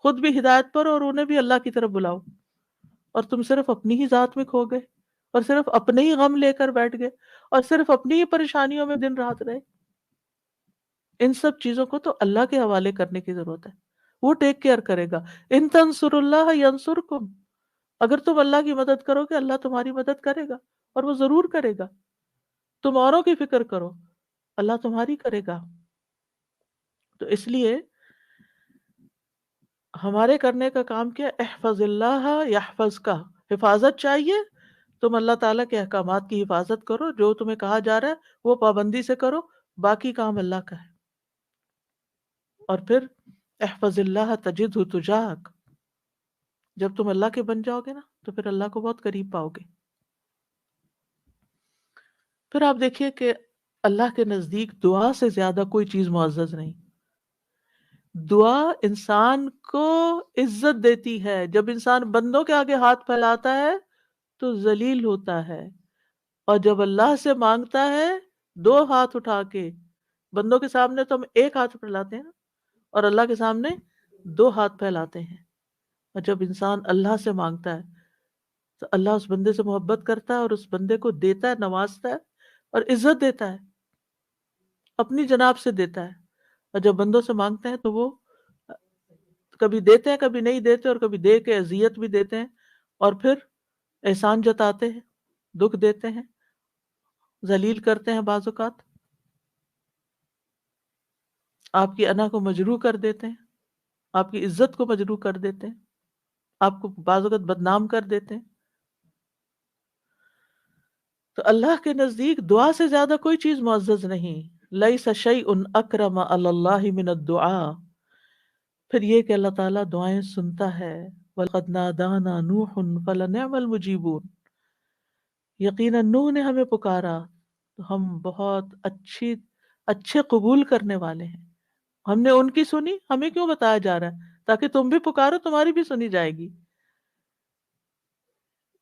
خود بھی ہدایت پر اور انہیں بھی اللہ کی طرف بلاؤ، اور تم صرف اپنی ہی ذات میں کھو گئے، اور صرف اپنے ہی غم لے کر بیٹھ گئے، اور صرف اپنی ہی پریشانیوں میں دن رات رہے۔ ان سب چیزوں کو تو اللہ کے حوالے کرنے کی ضرورت ہے، وہ ٹیک کیئر کرے گا۔ ان تنصر اللہ ینصرکم، اگر تم اللہ کی مدد کرو گے اللہ تمہاری مدد کرے گا، اور وہ ضرور کرے گا۔ تم اوروں کی فکر کرو، اللہ تمہاری کرے گا۔ تو اس لیے ہمارے کرنے کا کام کیا؟ احفظ اللہ یحفظ کا، حفاظت چاہیے، تم اللہ تعالیٰ کے احکامات کی حفاظت کرو، جو تمہیں کہا جا رہا ہے وہ پابندی سے کرو، باقی کام اللہ کا ہے۔ اور پھر احفظ اللہ تجدہ تجاہک، جب تم اللہ کے بن جاؤ گے نا تو پھر اللہ کو بہت قریب پاؤ گے۔ پھر آپ دیکھیے کہ اللہ کے نزدیک دعا سے زیادہ کوئی چیز معزز نہیں۔ دعا انسان کو عزت دیتی ہے، جب انسان بندوں کے آگے ہاتھ پھیلاتا ہے تو ذلیل ہوتا ہے، اور جب اللہ سے مانگتا ہے دو ہاتھ اٹھا کے، بندوں کے سامنے تو ہم ایک ہاتھ پھیلاتے ہیں نا، اور اللہ کے سامنے دو ہاتھ پھیلاتے ہیں۔ اور جب انسان اللہ سے مانگتا ہے تو اللہ اس بندے سے محبت کرتا ہے، اور اس بندے کو دیتا ہے، نوازتا ہے اور عزت دیتا ہے۔ اپنی جناب سے دیتا ہے، اور جب بندوں سے مانگتے ہیں تو وہ کبھی دیتے ہیں کبھی نہیں دیتے، اور کبھی دے کے اذیت بھی دیتے ہیں، اور پھر احسان جتاتے ہیں، دکھ دیتے ہیں، ذلیل کرتے ہیں، بعض اوقات آپ کی انا کو مجروح کر دیتے ہیں، آپ کی عزت کو مجروح کر دیتے ہیں، آپ کو بعض اوقات بدنام کر دیتے ہیں. تو اللہ کے نزدیک دعا سے زیادہ کوئی چیز معزز نہیں. لیس شیء اکرم علی اللہ من الدعاء. پھر یہ کہ اللہ تعالیٰ دعائیں سنتا ہے. وَلَقَدْ نَادَانَا نُوحٌ فَلَنِعْمَ الْمُجِيبُونَ. یقیناً نوح نے ہمیں پکارا تو ہم بہت اچھے قبول کرنے والے ہیں. ہم نے ان کی سنی، ہمیں کیوں بتایا جا رہا ہے؟ تاکہ تم بھی پکارو، تمہاری بھی سنی جائے گی.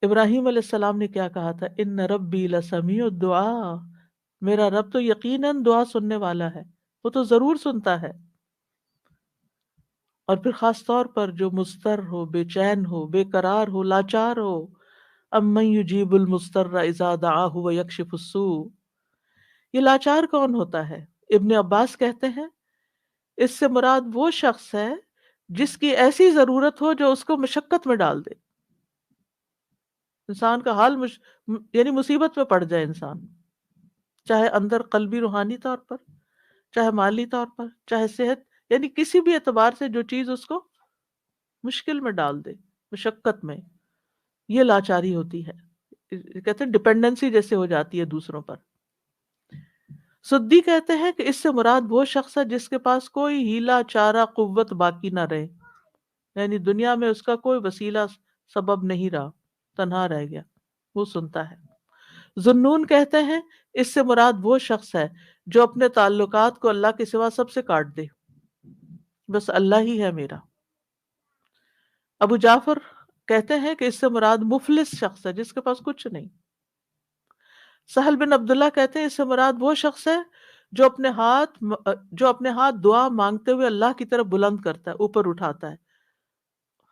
ابراہیم علیہ السلام نے کیا کہا تھا؟ ان ربی لسمیع الدعاء. میرا رب تو یقیناً دعا سننے والا ہے، وہ تو ضرور سنتا ہے. اور پھر خاص طور پر جو مضطر ہو، بے چین ہو، بے قرار ہو، لاچار ہو. امن یجیب المضطر اذا دعاہ ویکشف السوء. یہ لاچار کون ہوتا ہے؟ ابن عباس کہتے ہیں اس سے مراد وہ شخص ہے جس کی ایسی ضرورت ہو جو اس کو مشقت میں ڈال دے. انسان کا حال یعنی مصیبت میں پڑ جائے انسان، چاہے اندر قلبی روحانی طور پر، چاہے مالی طور پر، چاہے صحت، یعنی کسی بھی اعتبار سے جو چیز اس کو مشکل میں ڈال دے، مشقت میں. یہ لاچاری ہوتی ہے، کہتے ہیں ڈپینڈنسی جیسے ہو جاتی ہے دوسروں پر. سدی کہتے ہیں کہ اس سے مراد وہ شخص ہے جس کے پاس کوئی ہیلا چارہ قوت باقی نہ رہے، یعنی دنیا میں اس کا کوئی وسیلہ سبب نہیں رہا، تنہا رہ گیا، وہ سنتا ہے. ذنون کہتے ہیں اس سے مراد وہ شخص ہے جو اپنے تعلقات کو اللہ کے سوا سب سے کاٹ دے، بس اللہ ہی ہے میرا. ابو جعفر کہتے ہیں کہ اس سے مراد مفلس شخص ہے جس کے پاس کچھ نہیں. سہل بن عبداللہ کہتے ہیں اس سے مراد وہ شخص ہے جو اپنے ہاتھ دعا مانگتے ہوئے اللہ کی طرف بلند کرتا ہے، اوپر اٹھاتا ہے،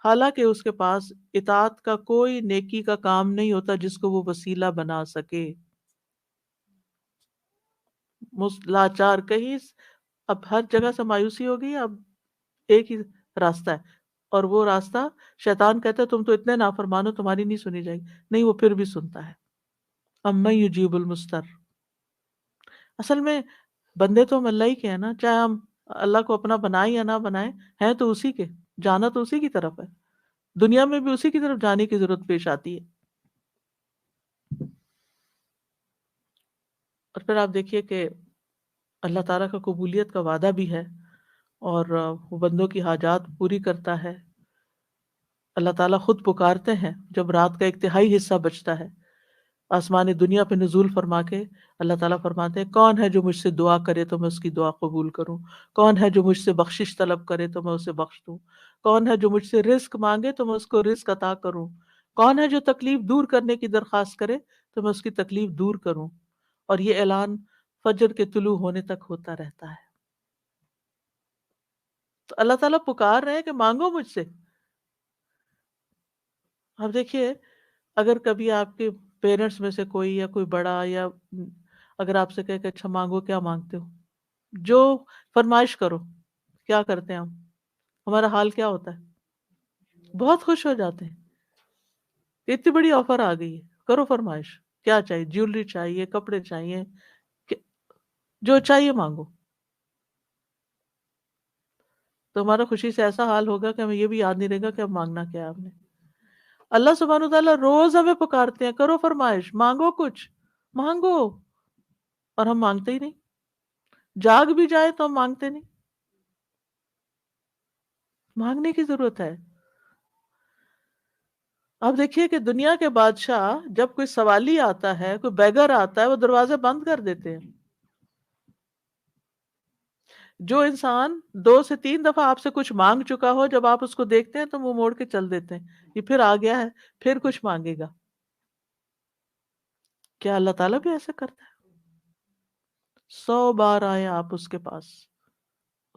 حالانکہ اس کے پاس اطاعت کا کوئی نیکی کا کام نہیں ہوتا جس کو وہ وسیلہ بنا سکے. لاچار کہیں اب ہر جگہ سے مایوسی ہو گئی، اب ایک ہی راستہ ہے، اور وہ راستہ شیطان کہتا ہے تم تو اتنے نافرمانو، تمہاری نہیں سنی جائے گی. نہیں، وہ پھر بھی سنتا ہے. امن یجیب المضطر. اصل میں بندے تو ہم اللہ ہی کے ہیں نا، چاہے ہم اللہ کو اپنا بنائیں یا نہ بنائیں، ہیں تو اسی کے، جانا تو اسی کی طرف ہے، دنیا میں بھی اسی کی طرف جانے کی ضرورت پیش آتی ہے. اور پھر آپ دیکھیے کہ اللہ تعالیٰ کا قبولیت کا وعدہ بھی ہے، اور وہ بندوں کی حاجات پوری کرتا ہے. اللہ تعالیٰ خود پکارتے ہیں جب رات کا ایک تہائی حصہ بچتا ہے، آسمان دنیا پہ نزول فرما کے اللہ تعالیٰ فرماتے ہیں کون ہے جو مجھ سے دعا کرے تو میں اس کی دعا قبول کروں، کون ہے جو مجھ سے بخشش طلب کرے تو میں اسے بخش دوں، کون ہے جو مجھ سے رزق مانگے تو میں اس کو رزق عطا کروں، کون ہے جو تکلیف دور کرنے کی درخواست کرے تو میں اس کی تکلیف دور کروں. اور یہ اعلان فجر کے طلوع ہونے تک ہوتا رہتا ہے. تو اللہ تعالیٰ پکار رہے ہیں کہ مانگو مجھ سے. اب دیکھیے اگر کبھی آپ کے پیرنٹس میں سے کوئی یا کوئی بڑا، یا اگر آپ سے کہے کہ اچھا مانگو، کیا مانگتے ہو، جو فرمائش کرو، کیا کرتے ہیں ہم؟ ہمارا حال کیا ہوتا ہے؟ بہت خوش ہو جاتے ہیں کہ اتنی بڑی آفر آ گئی ہے، کرو فرمائش، کیا چاہیے، جیولری چاہیے، کپڑے چاہیے، جو چاہیے مانگو. تو ہمارا خوشی سے ایسا حال ہوگا کہ ہمیں یہ بھی یاد نہیں رہے گا کہ اب مانگنا کیا ہے ہم نے. اللہ سبحانہ وتعالیٰ روز ہمیں پکارتے ہیں کرو فرمائش، مانگو کچھ، مانگو، اور ہم مانگتے ہی نہیں. جاگ بھی جائے تو ہم مانگتے نہیں. مانگنے کی ضرورت ہے. اب دیکھیے کہ دنیا کے بادشاہ جب کوئی سوالی آتا ہے، کوئی بیگر آتا ہے، وہ دروازے بند کر دیتے ہیں. جو انسان 2 سے 3 دفعہ آپ سے کچھ مانگ چکا ہو، جب آپ اس کو دیکھتے ہیں تو وہ موڑ کے چل دیتے ہیں، یہ پھر آ گیا ہے، پھر کچھ مانگے گا. کیا اللہ تعالیٰ بھی ایسا کرتا ہے؟ 100 بار آئے آپ اس کے پاس،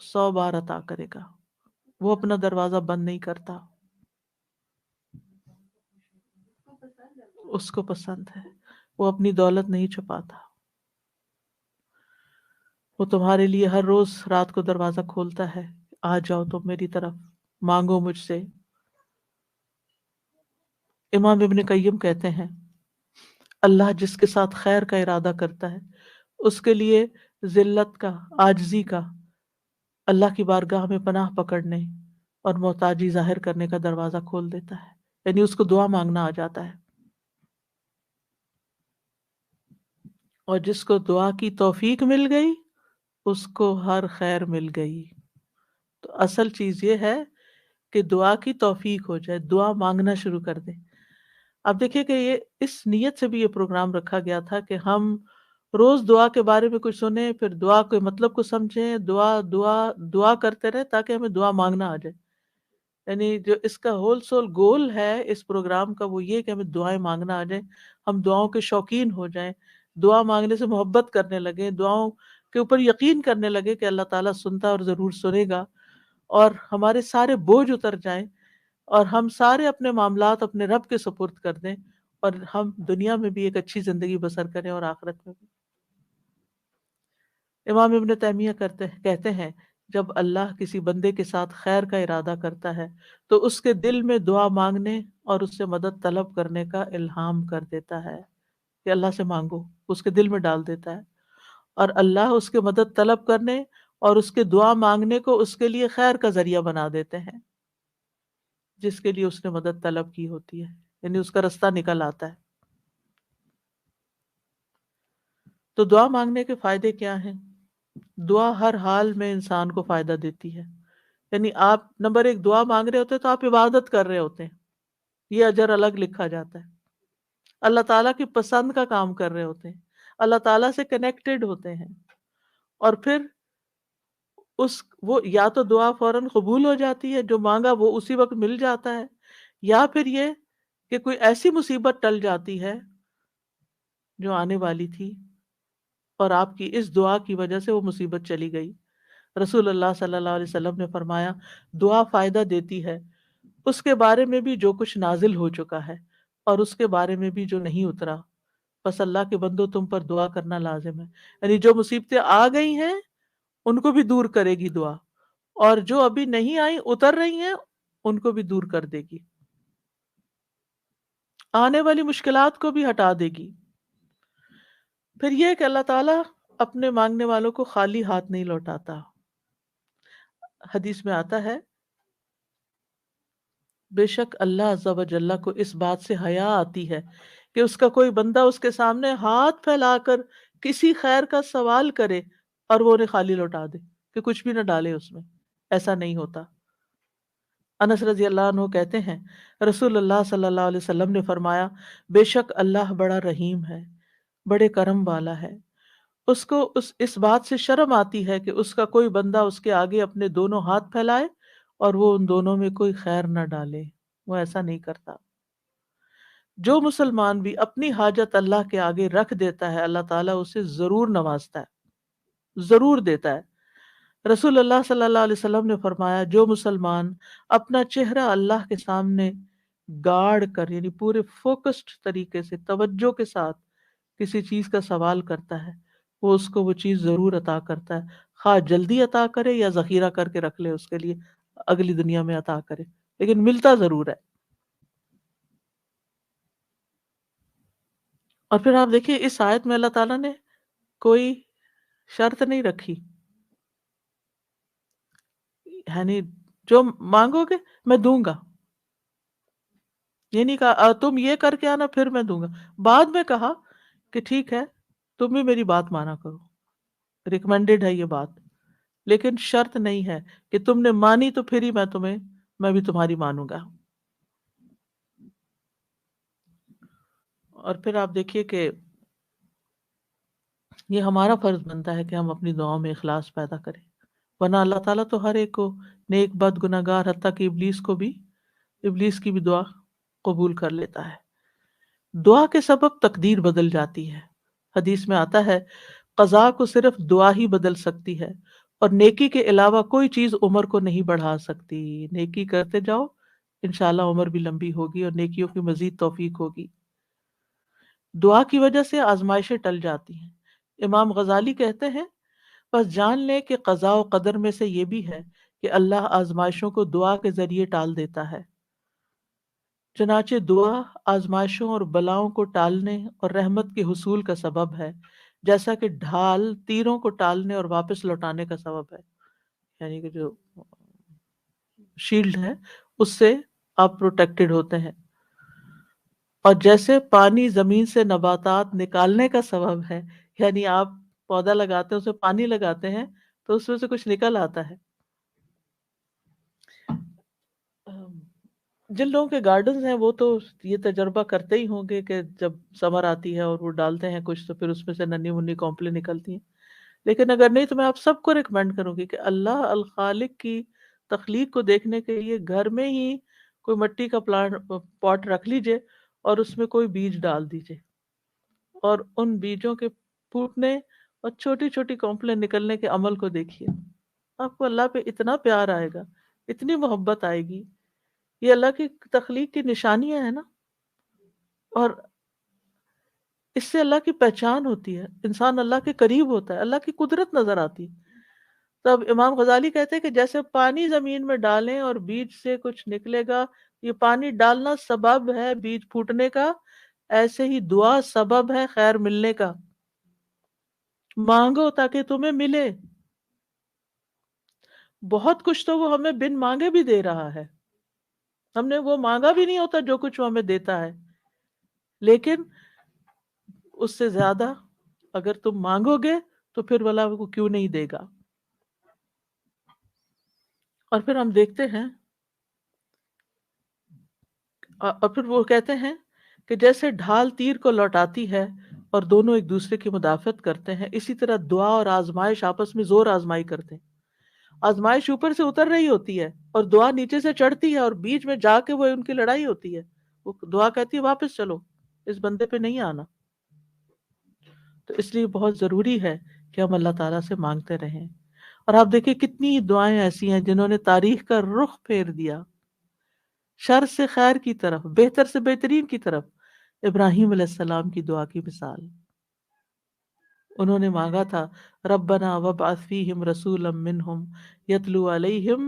100 بار عطا کرے گا. وہ اپنا دروازہ بند نہیں کرتا، اس کو پسند ہے، وہ اپنی دولت نہیں چھپاتا. وہ تمہارے لیے ہر روز رات کو دروازہ کھولتا ہے، آ جاؤ تم میری طرف، مانگو مجھ سے۔ امام ابن قیم کہتے ہیں اللہ جس کے ساتھ خیر کا ارادہ کرتا ہے اس کے لیے ذلت کا، عاجزی کا، اللہ کی بارگاہ میں پناہ پکڑنے اور محتاجی ظاہر کرنے کا دروازہ کھول دیتا ہے، یعنی اس کو دعا مانگنا آ جاتا ہے۔ اور جس کو دعا کی توفیق مل گئی اس کو ہر خیر مل گئی۔ تو اصل چیز یہ ہے کہ دعا کی توفیق ہو جائے، دعا مانگنا شروع کر دیں۔ اب دیکھیے کہ یہ اس نیت سے بھی یہ پروگرام رکھا گیا تھا کہ ہم روز دعا کے بارے میں کچھ سنیں، پھر دعا کے مطلب کو سمجھیں، دعا دعا دعا کرتے رہیں تاکہ ہمیں دعا مانگنا آ جائے۔ یعنی جو اس کا ہول سول گول ہے اس پروگرام کا وہ یہ کہ ہمیں دعائیں مانگنا آ جائیں، ہم دعاؤں کے شوقین ہو جائیں، دعا مانگنے سے محبت کرنے لگیں، دعاؤں کے اوپر یقین کرنے لگے کہ اللہ تعالیٰ سنتا اور ضرور سنے گا، اور ہمارے سارے بوجھ اتر جائیں اور ہم سارے اپنے معاملات اپنے رب کے سپرد کر دیں، اور ہم دنیا میں بھی ایک اچھی زندگی بسر کریں اور آخرت میں بھی۔ امام ابن تیمیہ کہتے ہیں جب اللہ کسی بندے کے ساتھ خیر کا ارادہ کرتا ہے تو اس کے دل میں دعا مانگنے اور اس سے مدد طلب کرنے کا الہام کر دیتا ہے کہ اللہ سے مانگو، اس کے دل میں ڈال دیتا ہے، اور اللہ اس کے مدد طلب کرنے اور اس کے دعا مانگنے کو اس کے لیے خیر کا ذریعہ بنا دیتے ہیں جس کے لیے اس نے مدد طلب کی ہوتی ہے، یعنی اس کا رستہ نکل آتا ہے۔ تو دعا مانگنے کے فائدے کیا ہیں؟ دعا ہر حال میں انسان کو فائدہ دیتی ہے، یعنی آپ نمبر ایک دعا مانگ رہے ہوتے ہیں تو آپ عبادت کر رہے ہوتے ہیں، یہ اجر الگ لکھا جاتا ہے۔ اللہ تعالیٰ کی پسند کا کام کر رہے ہوتے ہیں، اللہ تعالیٰ سے کنیکٹڈ ہوتے ہیں، اور پھر وہ یا تو دعا فوراً قبول ہو جاتی ہے، جو مانگا وہ اسی وقت مل جاتا ہے، یا پھر یہ کہ کوئی ایسی مصیبت ٹل جاتی ہے جو آنے والی تھی اور آپ کی اس دعا کی وجہ سے وہ مصیبت چلی گئی۔ رسول اللہ صلی اللہ علیہ وسلم نے فرمایا دعا فائدہ دیتی ہے اس کے بارے میں بھی جو کچھ نازل ہو چکا ہے اور اس کے بارے میں بھی جو نہیں اترا، بس اللہ کے بندو تم پر دعا کرنا لازم ہے، یعنی جو مصیبتیں آ گئی ہیں ان کو بھی دور کرے گی دعا، اور جو ابھی نہیں آئی اتر رہی ہیں ان کو بھی دور کر دے گی، آنے والی مشکلات کو بھی ہٹا دے گی۔ پھر یہ کہ اللہ تعالیٰ اپنے مانگنے والوں کو خالی ہاتھ نہیں لوٹاتا۔ حدیث میں آتا ہے بے شک اللہ عز و جل کو اس بات سے حیا آتی ہے کہ اس کا کوئی بندہ اس کے سامنے ہاتھ پھیلا کر کسی خیر کا سوال کرے اور وہ انہیں خالی لوٹا دے، کہ کچھ بھی نہ ڈالے اس میں، ایسا نہیں ہوتا۔ انس رضی اللہ عنہ کہتے ہیں رسول اللہ صلی اللہ علیہ وسلم نے فرمایا بے شک اللہ بڑا رحیم ہے، بڑے کرم والا ہے، اس کو اس بات سے شرم آتی ہے کہ اس کا کوئی بندہ اس کے آگے اپنے دونوں ہاتھ پھیلائے اور وہ ان دونوں میں کوئی خیر نہ ڈالے، وہ ایسا نہیں کرتا۔ جو مسلمان بھی اپنی حاجت اللہ کے آگے رکھ دیتا ہے اللہ تعالیٰ اسے ضرور نوازتا ہے، ضرور دیتا ہے۔ رسول اللہ صلی اللہ علیہ وسلم نے فرمایا جو مسلمان اپنا چہرہ اللہ کے سامنے گاڑ کر، یعنی پورے فوکسڈ طریقے سے توجہ کے ساتھ کسی چیز کا سوال کرتا ہے وہ اس کو وہ چیز ضرور عطا کرتا ہے، خواہ جلدی عطا کرے یا ذخیرہ کر کے رکھ لے اس کے لیے اگلی دنیا میں عطا کرے، لیکن ملتا ضرور ہے۔ اور پھر آپ دیکھیے اس آیت میں اللہ تعالیٰ نے کوئی شرط نہیں رکھی، یعنی جو مانگو گے میں دوں گا، یہ نہیں کہا تم یہ کر کے آنا پھر میں دوں گا، بعد میں کہا کہ ٹھیک ہے تم بھی میری بات مانا کرو، ریکمینڈڈ ہے یہ بات، لیکن شرط نہیں ہے کہ تم نے مانی تو پھر ہی میں بھی تمہاری مانوں گا۔ اور پھر آپ دیکھیے کہ یہ ہمارا فرض بنتا ہے کہ ہم اپنی دعاؤں میں اخلاص پیدا کریں، ورنہ اللہ تعالیٰ تو ہر ایک کو، نیک بد گناہ گار حتیٰ کہ ابلیس کی بھی دعا قبول کر لیتا ہے۔ دعا کے سبب تقدیر بدل جاتی ہے، حدیث میں آتا ہے قضا کو صرف دعا ہی بدل سکتی ہے اور نیکی کے علاوہ کوئی چیز عمر کو نہیں بڑھا سکتی۔ نیکی کرتے جاؤ انشاءاللہ عمر بھی لمبی ہوگی اور نیکیوں کی مزید توفیق ہوگی۔ دعا کی وجہ سے آزمائشیں ٹل جاتی ہیں۔ امام غزالی کہتے ہیں بس جان لیں کہ قضاء و قدر میں سے یہ بھی ہے کہ اللہ آزمائشوں کو دعا کے ذریعے ٹال دیتا ہے۔ چنانچہ دعا آزمائشوں اور بلاؤں کو ٹالنے اور رحمت کے حصول کا سبب ہے، جیسا کہ ڈھال تیروں کو ٹالنے اور واپس لوٹانے کا سبب ہے، یعنی کہ جو شیلڈ ہے اس سے آپ پروٹیکٹڈ ہوتے ہیں، اور جیسے پانی زمین سے نباتات نکالنے کا سبب ہے، یعنی آپ پودا لگاتے ہیں اس میں پانی لگاتے ہیں تو اس میں سے کچھ نکل آتا ہے۔ جن لوگوں کے گارڈنز ہیں وہ تو یہ تجربہ کرتے ہی ہوں گے کہ جب سمر آتی ہے اور وہ ڈالتے ہیں کچھ تو پھر اس میں سے ننھی منھی کونپلیں نکلتی ہیں، لیکن اگر نہیں تو میں آپ سب کو ریکمینڈ کروں گی کہ اللہ الخالق کی تخلیق کو دیکھنے کے لیے گھر میں ہی کوئی مٹی کا پلانٹ پاٹ رکھ لیجئے اور اس میں کوئی بیج ڈال دیجئے، اور ان بیجوں کے پھوٹنے اور چھوٹی چھوٹی کونپلیں نکلنے کے عمل کو دیکھیے، آپ کو اللہ پہ اتنا پیار آئے گا، اتنی محبت آئے گی۔ یہ اللہ کی تخلیق کی نشانیاں ہیں نا، اور اس سے اللہ کی پہچان ہوتی ہے، انسان اللہ کے قریب ہوتا ہے، اللہ کی قدرت نظر آتی ہے۔ تب امام غزالی کہتے ہیں کہ جیسے پانی زمین میں ڈالیں اور بیج سے کچھ نکلے گا، یہ پانی ڈالنا سبب ہے بیج پھوٹنے کا، ایسے ہی دعا سبب ہے خیر ملنے کا۔ مانگو تاکہ تمہیں ملے، بہت کچھ تو وہ ہمیں بن مانگے بھی دے رہا ہے، ہم نے وہ مانگا بھی نہیں ہوتا جو کچھ وہ ہمیں دیتا ہے، لیکن اس سے زیادہ اگر تم مانگو گے تو پھر والا وہ کیوں نہیں دے گا۔ اور پھر ہم دیکھتے ہیں اور پھر وہ کہتے ہیں کہ جیسے ڈھال تیر کو لوٹاتی ہے اور دونوں ایک دوسرے کی مدافعت کرتے ہیں، اسی طرح دعا اور آزمائش آپس میں زور آزمائی کرتے ہیں۔ آزمائش اوپر سے اتر رہی ہوتی ہے اور دعا نیچے سے چڑھتی ہے، اور بیچ میں جا کے وہ ان کی لڑائی ہوتی ہے، وہ دعا کہتی ہے واپس چلو، اس بندے پہ نہیں آنا۔ تو اس لیے بہت ضروری ہے کہ ہم اللہ تعالیٰ سے مانگتے رہیں۔ اور آپ دیکھیں کتنی دعائیں ایسی ہیں جنہوں نے تاریخ کا رخ پھیر دیا، شر سے خیر کی طرف، بہتر سے بہترین کی طرف۔ ابراہیم علیہ السلام کی دعا کی مثال، انہوں نے مانگا تھا ربنا وابعث فیہم رسولا منہم یتلو علیہم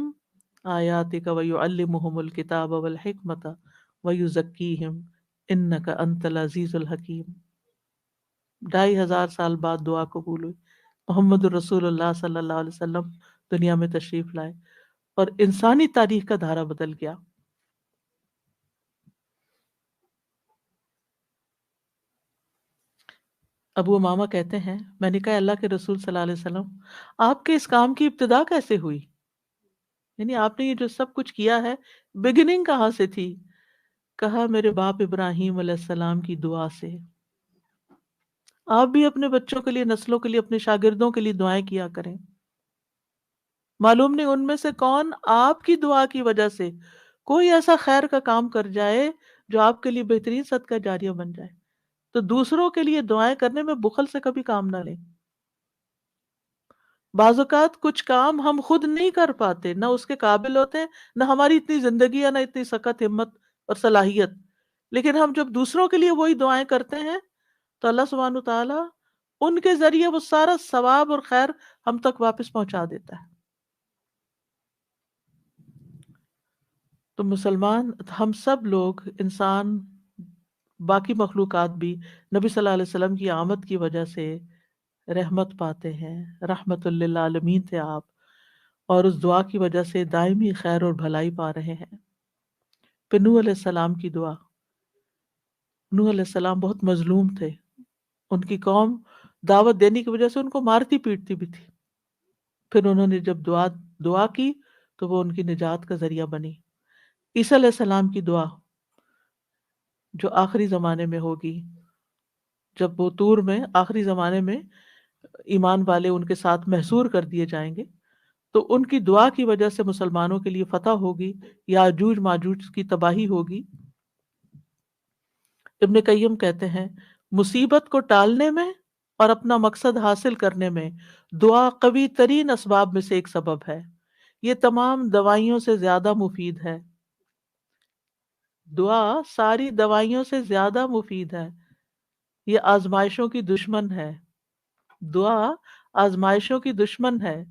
آیاتک ویعلمہم الکتاب والحکمت ویزکیہم انک انت العزیز الحکیم۔ 2500 سال بعد دعا قبول ہوئی، محمد الرسول اللہ صلی اللہ علیہ وسلم دنیا میں تشریف لائے اور انسانی تاریخ کا دھارا بدل گیا۔ ابو امامہ کہتے ہیں میں نے کہا اللہ کے رسول صلی اللہ علیہ وسلم آپ کے اس کام کی ابتدا کیسے ہوئی، یعنی آپ نے یہ جو سب کچھ کیا ہے بگننگ کہاں سے تھی؟ کہا میرے باپ ابراہیم علیہ السلام کی دعا سے۔ آپ بھی اپنے بچوں کے لیے، نسلوں کے لیے، اپنے شاگردوں کے لیے دعائیں کیا کریں، معلوم نہیں ان میں سے کون آپ کی دعا کی وجہ سے کوئی ایسا خیر کا کام کر جائے جو آپ کے لیے بہترین صدقہ جاریہ بن جائے۔ تو دوسروں کے لیے دعائیں کرنے میں بخل سے کبھی کام نہ لیں۔ بعض اوقات کچھ کام ہم خود نہیں کر پاتے، نہ اس کے قابل ہوتے ہیں، نہ ہماری اتنی زندگی ہے، نہ اتنی سخت ہمت اور صلاحیت، لیکن ہم جب دوسروں کے لیے وہی دعائیں کرتے ہیں تو اللہ سبحانہ تعالیٰ ان کے ذریعے وہ سارا ثواب اور خیر ہم تک واپس پہنچا دیتا ہے۔ تو مسلمان، ہم سب لوگ، انسان، باقی مخلوقات بھی نبی صلی اللہ علیہ وسلم کی آمد کی وجہ سے رحمت پاتے ہیں، رحمت للعالمین تھے آپ، اور اس دعا کی وجہ سے دائمی خیر اور بھلائی پا رہے ہیں۔ پھر نوح علیہ السلام کی دعا، نوح علیہ السلام بہت مظلوم تھے، ان کی قوم دعوت دینے کی وجہ سے ان کو مارتی پیٹتی بھی تھی، پھر انہوں نے جب دعا کی تو وہ ان کی نجات کا ذریعہ بنی۔ عیسیٰ علیہ السلام کی دعا جو آخری زمانے میں ہوگی، جب وہ طور میں آخری زمانے میں ایمان والے ان کے ساتھ محصور کر دیے جائیں گے، تو ان کی دعا کی وجہ سے مسلمانوں کے لیے فتح ہوگی، یاجوج ماجوج کی تباہی ہوگی۔ ابن قیم کہتے ہیں مصیبت کو ٹالنے میں اور اپنا مقصد حاصل کرنے میں دعا قوی ترین اسباب میں سے ایک سبب ہے، یہ تمام دوائیوں سے زیادہ مفید ہے۔ دعا ساری دوائیوں سے زیادہ مفید ہے، یہ آزمائشوں کی دشمن ہے۔ دعا آزمائشوں کی دشمن ہے،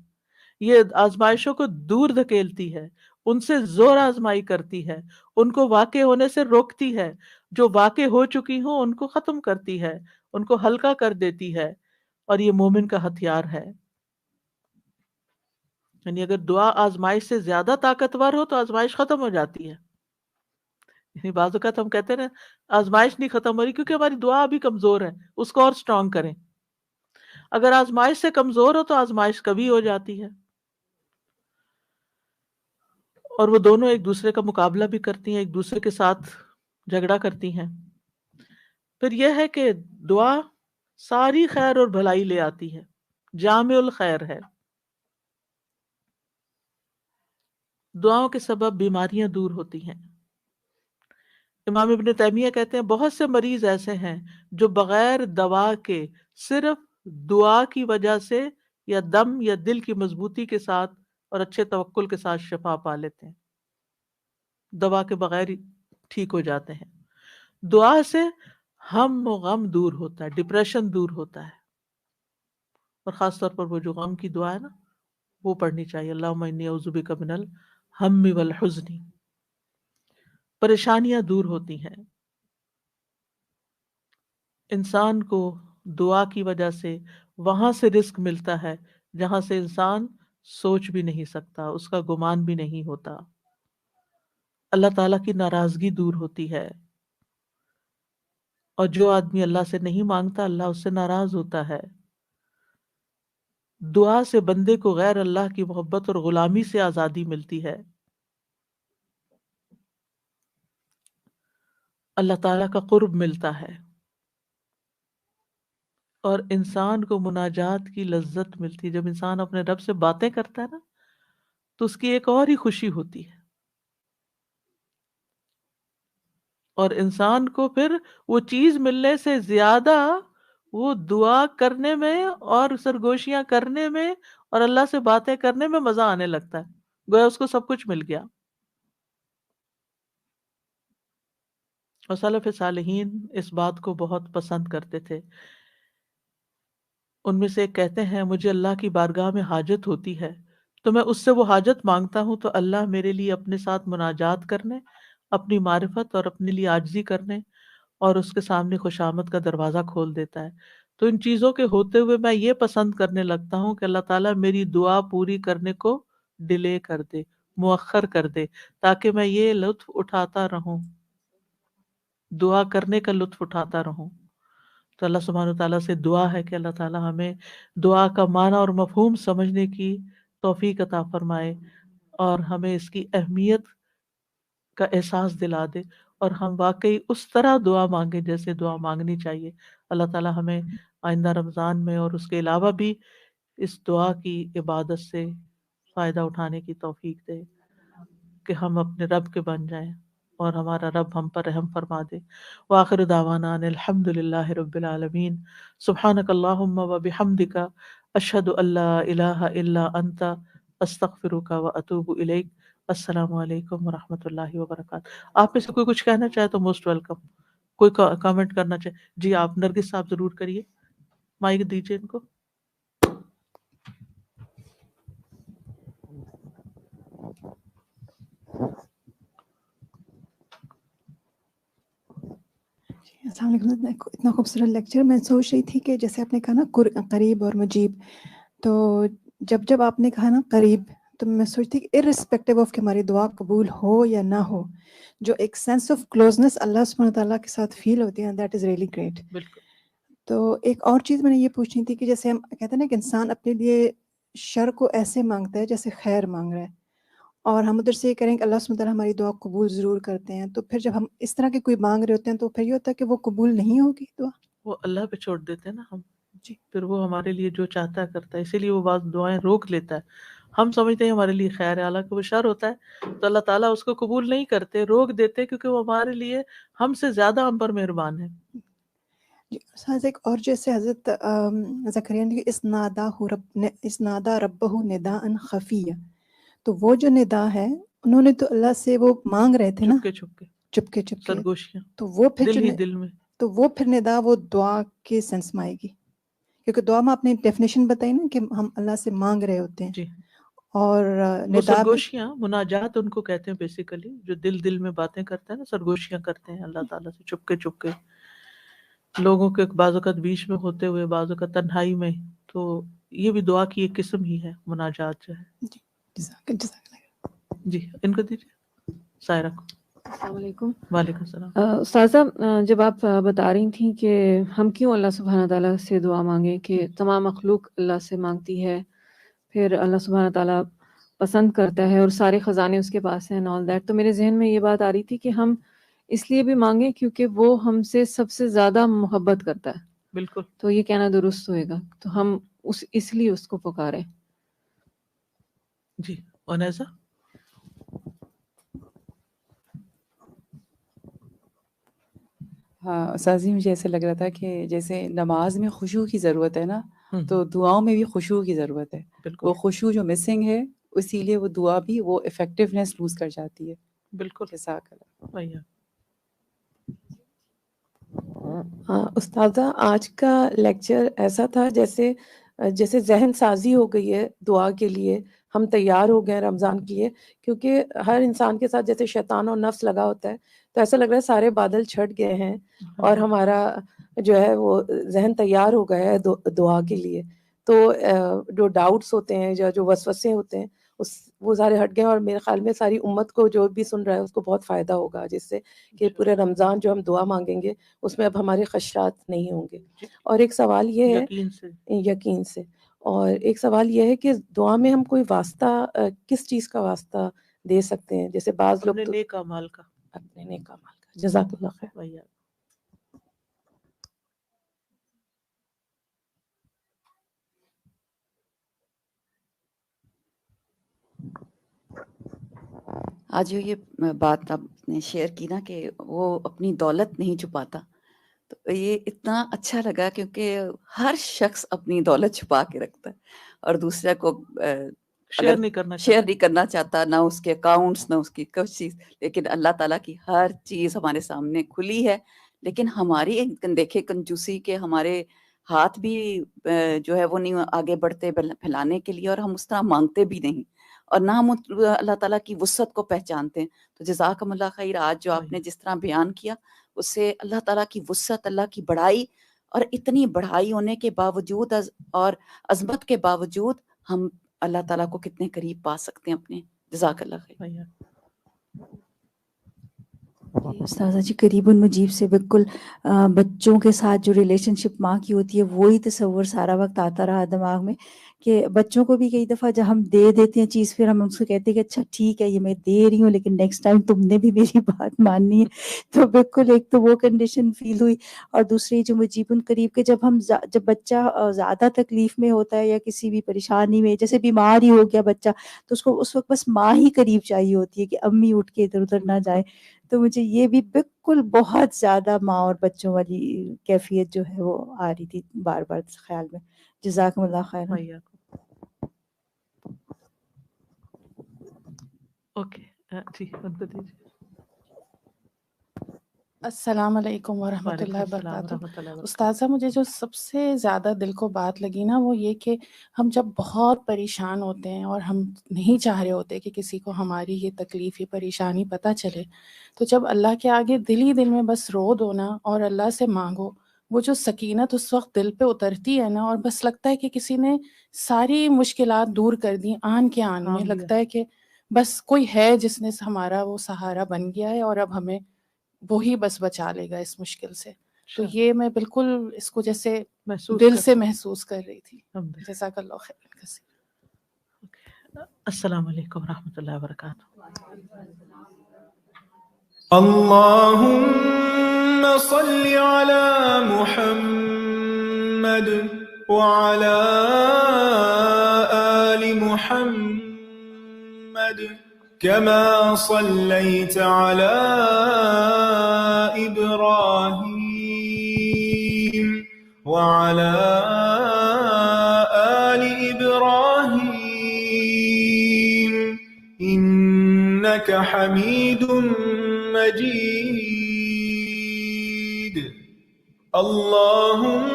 یہ آزمائشوں کو دور دھکیلتی ہے، ان سے زور آزمائی کرتی ہے، ان کو واقع ہونے سے روکتی ہے، جو واقع ہو چکی ہوں ان کو ختم کرتی ہے، ان کو ہلکا کر دیتی ہے، اور یہ مومن کا ہتھیار ہے۔ یعنی اگر دعا آزمائش سے زیادہ طاقتور ہو تو آزمائش ختم ہو جاتی ہے۔ یعنی بعض اوقات ہم کہتے ہیں نا آزمائش نہیں ختم ہو رہی کیونکہ ہماری دعا ابھی کمزور ہے، اس کو اور سٹرونگ کریں۔ اگر آزمائش سے کمزور ہو تو آزمائش کبھی ہو جاتی ہے، اور وہ دونوں ایک دوسرے کا مقابلہ بھی کرتی ہیں، ایک دوسرے کے ساتھ جھگڑا کرتی ہیں۔ پھر یہ ہے کہ دعا ساری خیر اور بھلائی لے آتی ہے، جامع الخیر ہے۔ دعاؤں کے سبب بیماریاں دور ہوتی ہیں۔ امام ابن تیمیہ کہتے ہیں بہت سے مریض ایسے ہیں جو بغیر دوا کے صرف دعا کی وجہ سے یا دم یا دل کی مضبوطی کے ساتھ اور اچھے توکل کے ساتھ شفا پا لیتے ہیں، دوا کے بغیر ہی ٹھیک ہو جاتے ہیں۔ دعا سے ہم و غم دور ہوتا ہے، ڈپریشن دور ہوتا ہے، اور خاص طور پر وہ جو غم کی دعا ہے نا وہ پڑھنی چاہیے، اللہم انی اعوذ بک من الہم والحزن۔ پریشانیاں دور ہوتی ہیں، انسان کو دعا کی وجہ سے وہاں سے رزق ملتا ہے جہاں سے انسان سوچ بھی نہیں سکتا، اس کا گمان بھی نہیں ہوتا۔ اللہ تعالیٰ کی ناراضگی دور ہوتی ہے، اور جو آدمی اللہ سے نہیں مانگتا اللہ اس سے ناراض ہوتا ہے۔ دعا سے بندے کو غیر اللہ کی محبت اور غلامی سے آزادی ملتی ہے، اللہ تعالیٰ کا قرب ملتا ہے، اور انسان کو مناجات کی لذت ملتی ہے۔ جب انسان اپنے رب سے باتیں کرتا ہے نا تو اس کی ایک اور ہی خوشی ہوتی ہے، اور انسان کو پھر وہ چیز ملنے سے زیادہ وہ دعا کرنے میں اور سرگوشیاں کرنے میں اور اللہ سے باتیں کرنے میں مزہ آنے لگتا ہے، گویا اس کو سب کچھ مل گیا۔ اور سلف صالحین اس بات کو بہت پسند کرتے تھے۔ ان میں سے ایک کہتے ہیں مجھے اللہ کی بارگاہ میں حاجت ہوتی ہے تو میں اس سے وہ حاجت مانگتا ہوں تو اللہ میرے لیے اپنے ساتھ مناجات کرنے، اپنی معرفت اور اپنے لیے عاجزی کرنے اور اس کے سامنے خوشامد کا دروازہ کھول دیتا ہے۔ تو ان چیزوں کے ہوتے ہوئے میں یہ پسند کرنے لگتا ہوں کہ اللہ تعالیٰ میری دعا پوری کرنے کو ڈیلے کر دے، مؤخر کر دے، تاکہ میں یہ لطف اٹھاتا رہوں، دعا کرنے کا لطف اٹھاتا رہوں۔ تو اللہ سبحانہ وتعالیٰ سے دعا ہے کہ اللہ تعالیٰ ہمیں دعا کا معنی اور مفہوم سمجھنے کی توفیق عطا فرمائے، اور ہمیں اس کی اہمیت کا احساس دلا دے، اور ہم واقعی اس طرح دعا مانگیں جیسے دعا مانگنی چاہیے۔ اللہ تعالیٰ ہمیں آئندہ رمضان میں اور اس کے علاوہ بھی اس دعا کی عبادت سے فائدہ اٹھانے کی توفیق دے کہ ہم اپنے رب کے بن جائیں اور ہمارا رب ہم پر رحم فرما دے۔ وآخر دعوانا ان الحمد للہ رب العالمین۔ سبحانک اللہم و بحمدک، اشہد ان لا الہ الا انت، استغفرک و اتوب الیک۔ السلام علیکم ورحمۃ اللہ وبرکاتہ۔ آپ میں سے کوئی کچھ کہنا چاہے تو موسٹ ویلکم، کوئی کامنٹ کرنا چاہے جی آپ نرگس صاحب ضرور کریے، مائک دیجیے ان کو۔ السلام علیکم۔ اتنا خوبصورت لیکچر، میں سوچ رہی تھی کہ جیسے آپ نے کہا نا قریب اور مجیب، تو جب آپ نے کہا نا قریب تو میں سوچتی کہ ارسپیکٹیو آف کہ ہماری دعا قبول ہو یا نہ ہو، جو ایک سینس آف کلوزنس اللہ سبحانہ تعالیٰ کے ساتھ فیل ہوتی ہے، دیٹ از ریئلی گریٹ۔ بالکل۔ تو ایک اور چیز میں نے یہ پوچھنی تھی کہ جیسے ہم کہتے ہیں نا کہ انسان اپنے لیے شر کو ایسے مانگتا ہے جیسے خیر مانگ رہا ہے، اور ہم ادھر سے یہ کریں کہ اللہ سبحانہ تعالیٰ ہماری دعا قبول ضرور کرتے ہیں، تو پھر جب ہم اس طرح کے کوئی مانگ رہے ہوتے ہیں تو پھر یہ ہوتا ہے کہ وہ قبول نہیں ہوگی دعا۔ وہ اللہ پہ چھوڑ دیتے ہیں نا ہم، جی پھر وہ ہمارے لیے جو چاہتا ہے کرتا ہے، اسی لیے وہ بعض دعائیں روک لیتا ہے۔ ہم سمجھتے ہیں ہمارے لیے خیر ہے، حالانکہ وہ شر ہوتا ہے، تو اللہ تعالیٰ اس کو قبول نہیں کرتے، روک دیتے، کیونکہ وہ ہمارے لیے ہم سے زیادہ ہم پر مہربان ہے۔ جی استاذ، ایک اور جیسے حضرت زکریا نے اس نادا ربہ نداء خفیہ، تو وہ جو ندا ہے انہوں نے تو اللہ سے وہ مانگ رہے تھے نا چھپکے چھپکے، چپکے چپکے، سرگوشیاں، تو وہ پھر دل ہی دل میں۔ تو وہ پھر ندا وہ دعا کے سینس میں آئے گی، کیونکہ دعا میں آپ نے ڈیفینیشن بتائی نا کہ ہم اللہ سے مانگ رہے ہوتے ہیں، جی، اور وہ ندا میں سرگوشیاں، مناجات ان کو کہتے ہیں بیسیکلی، جو دل میں باتیں کرتے ہیں نا، سرگوشیاں کرتے ہیں اللہ تعالیٰ سے چپ کے لوگوں کے بعض اوقات بیچ میں ہوتے ہوئے، بعض اوقات تنہائی میں. تو یہ بھی دعا کی ایک قسم ہی ہے، مناجات جو ہے. جی جزاک اللہ. جی ان کو دیجیے سائرہ کو. السلام علیکم. وعلیکم السلام. استاذہ، جب آپ بتا رہی تھیں کہ ہم کیوں اللہ سبحانہ تعالیٰ سے دعا مانگیں، کہ تمام مخلوق اللہ سے مانگتی ہے، پھر اللہ سبحانہ تعالیٰ پسند کرتا ہے اور سارے خزانے اس کے پاس ہیں، آل دیٹ، تو میرے ذہن میں یہ بات آ رہی تھی کہ ہم اس لیے بھی مانگیں کیونکہ وہ ہم سے سب سے زیادہ محبت کرتا ہے. بالکل. تو یہ کہنا درست ہوئے گا، تو ہم اس لیے اس کو پکاریں. جی اونیسا. ہاں استاذی، مجھے ایسے لگ رہا تھا کہ جیسے نماز میں خشوع کی ضرورت ہے نا، تو دعاؤں میں بھی خشوع کی ضرورت ہے. وہ خشوع جو مسنگ ہے، اسی لیے وہ دعا بھی وہ افیکٹونیس لوز کر جاتی ہے. بالکل. جزاک اللہ. استاذہ، آج کا لیکچر ایسا تھا جیسے ذہن سازی ہو گئی ہے دعا کے لیے، ہم تیار ہو گئے رمضان کے لیے، کیونکہ ہر انسان کے ساتھ جیسے شیطان اور نفس لگا ہوتا ہے، تو ایسا لگ رہا ہے سارے بادل چھٹ گئے ہیں اور ہمارا جو ہے وہ ذہن تیار ہو گیا ہے دعا کے لیے. تو جو ڈاؤٹس ہوتے ہیں یا جو وسوسے ہوتے ہیں وہ سارے ہٹ گئے ہیں، اور میرے خیال میں ساری امت کو جو بھی سن رہا ہے اس کو بہت فائدہ ہوگا، جس سے کہ پورے رمضان جو ہم دعا مانگیں گے اس میں اب ہمارے خدشات نہیں ہوں گے. اور ایک سوال یہ ہے، یقین سے، اور ایک سوال یہ ہے کہ دعا میں ہم کوئی واسطہ کس چیز کا واسطہ دے سکتے ہیں؟ جیسے بعض لوگ اپنے نیک اعمال کا. اپنے نیک اعمال کا. جزاک اللہ خیر. آج جو یہ بات آپ نے شیئر کی نا کہ وہ اپنی دولت نہیں چھپاتا، تو یہ اتنا اچھا لگا، کیونکہ ہر شخص اپنی دولت چھپا کے رکھتا ہے اور دوسرے کو شیئر نہیں کرنا چاہتا، نہ اس کے اکاؤنٹس، نہ اس کی کچھ چیز. لیکن اللہ تعالیٰ کی ہر چیز ہمارے سامنے کھلی ہے، لیکن ہماری دیکھے کنجوسی کے ہمارے ہاتھ بھی جو ہے وہ نہیں آگے بڑھتے پھیلانے کے لیے، اور ہم اس طرح مانگتے بھی نہیں، اور نہ ہم اللہ تعالیٰ کی وسعت کو پہچانتے ہیں. تو جزاکم اللہ خیر، آج جو آپ نے جس طرح بیان کیا اس سے اللہ تعالیٰ کی وسعت، اللہ کی بڑائی، اور اتنی بڑائی ہونے کے باوجود اور عظمت کے باوجود ہم اللہ تعالیٰ کو کتنے قریب پا سکتے ہیں اپنے. جزاک اللہ خیر. استاذہ جی، قریب المجیب سے بالکل بچوں کے ساتھ جو ریلیشن شپ ماں کی ہوتی ہے وہی تصور سارا وقت آتا رہا دماغ میں، کہ بچوں کو بھی کئی دفعہ جب ہم دے دیتے ہیں چیز، پھر ہم ان سے کہتے ہیں کہ اچھا ٹھیک ہے یہ میں دے رہی ہوں لیکن نیکسٹ ٹائم تم نے بھی میری بات ماننی ہے. تو بالکل ایک تو وہ کنڈیشن فیل ہوئی، اور دوسری جو مجیب القریب کے جب بچہ زیادہ تکلیف میں ہوتا ہے یا کسی بھی پریشانی میں، جیسے بیمار ہی ہو گیا بچہ، تو اس کو اس وقت بس ماں ہی قریب چاہیے ہوتی ہے کہ امی اٹھ کے ادھر ادھر نہ جائے. تو مجھے یہ بھی بالکل بہت زیادہ ماں اور بچوں والی کیفیت جو ہے وہ آ رہی تھی بار بار خیال میں. جزاکم اللہ خیر. اوکے جی ان کو دیجیے. السلام علیکم ورحمۃ اللہ وبرکاتہ. استاذہ، مجھے جو سب سے زیادہ دل کو بات لگی نا وہ یہ کہ ہم جب بہت پریشان ہوتے ہیں اور ہم نہیں چاہ رہے ہوتے کہ کسی کو ہماری یہ تکلیف، یہ پریشانی پتہ چلے، تو جب اللہ کے آگے دل ہی دل میں بس رو دو نا اور اللہ سے مانگو، وہ جو سکینت اس وقت دل پہ اترتی ہے نا، اور بس لگتا ہے کہ کسی نے ساری مشکلات دور کر دی آن کے آن میں. لگتا ہے کہ بس کوئی ہے جس نے ہمارا وہ سہارا بن گیا ہے اور اب ہمیں وہی بس بچا لے گا اس مشکل سے. تو یہ میں بالکل اس کو جیسے دل سے محسوس کر رہی تھی. جزاک اللہ خیر. السلام علیکم ورحمۃ اللہ وبرکاتہ. اللہم صل علی محمد وعلی آل محمد كما صليت على إبراهيم وعلى آل إبراهيم إنك حميد مجيد. اللهم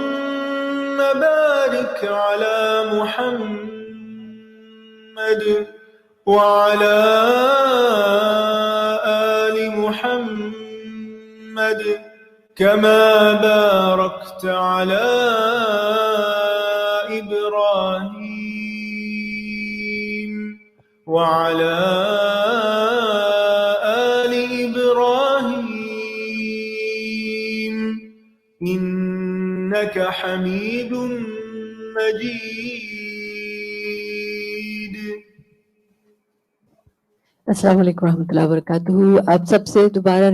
بارك على محمد وعلى آل محمد كما باركت على إبراهيم وعلى آل إبراهيم إنك حميد مجيد. السلام علیکم ورحمۃ اللہ وبرکاتہ. آپ سب سے دوبارہ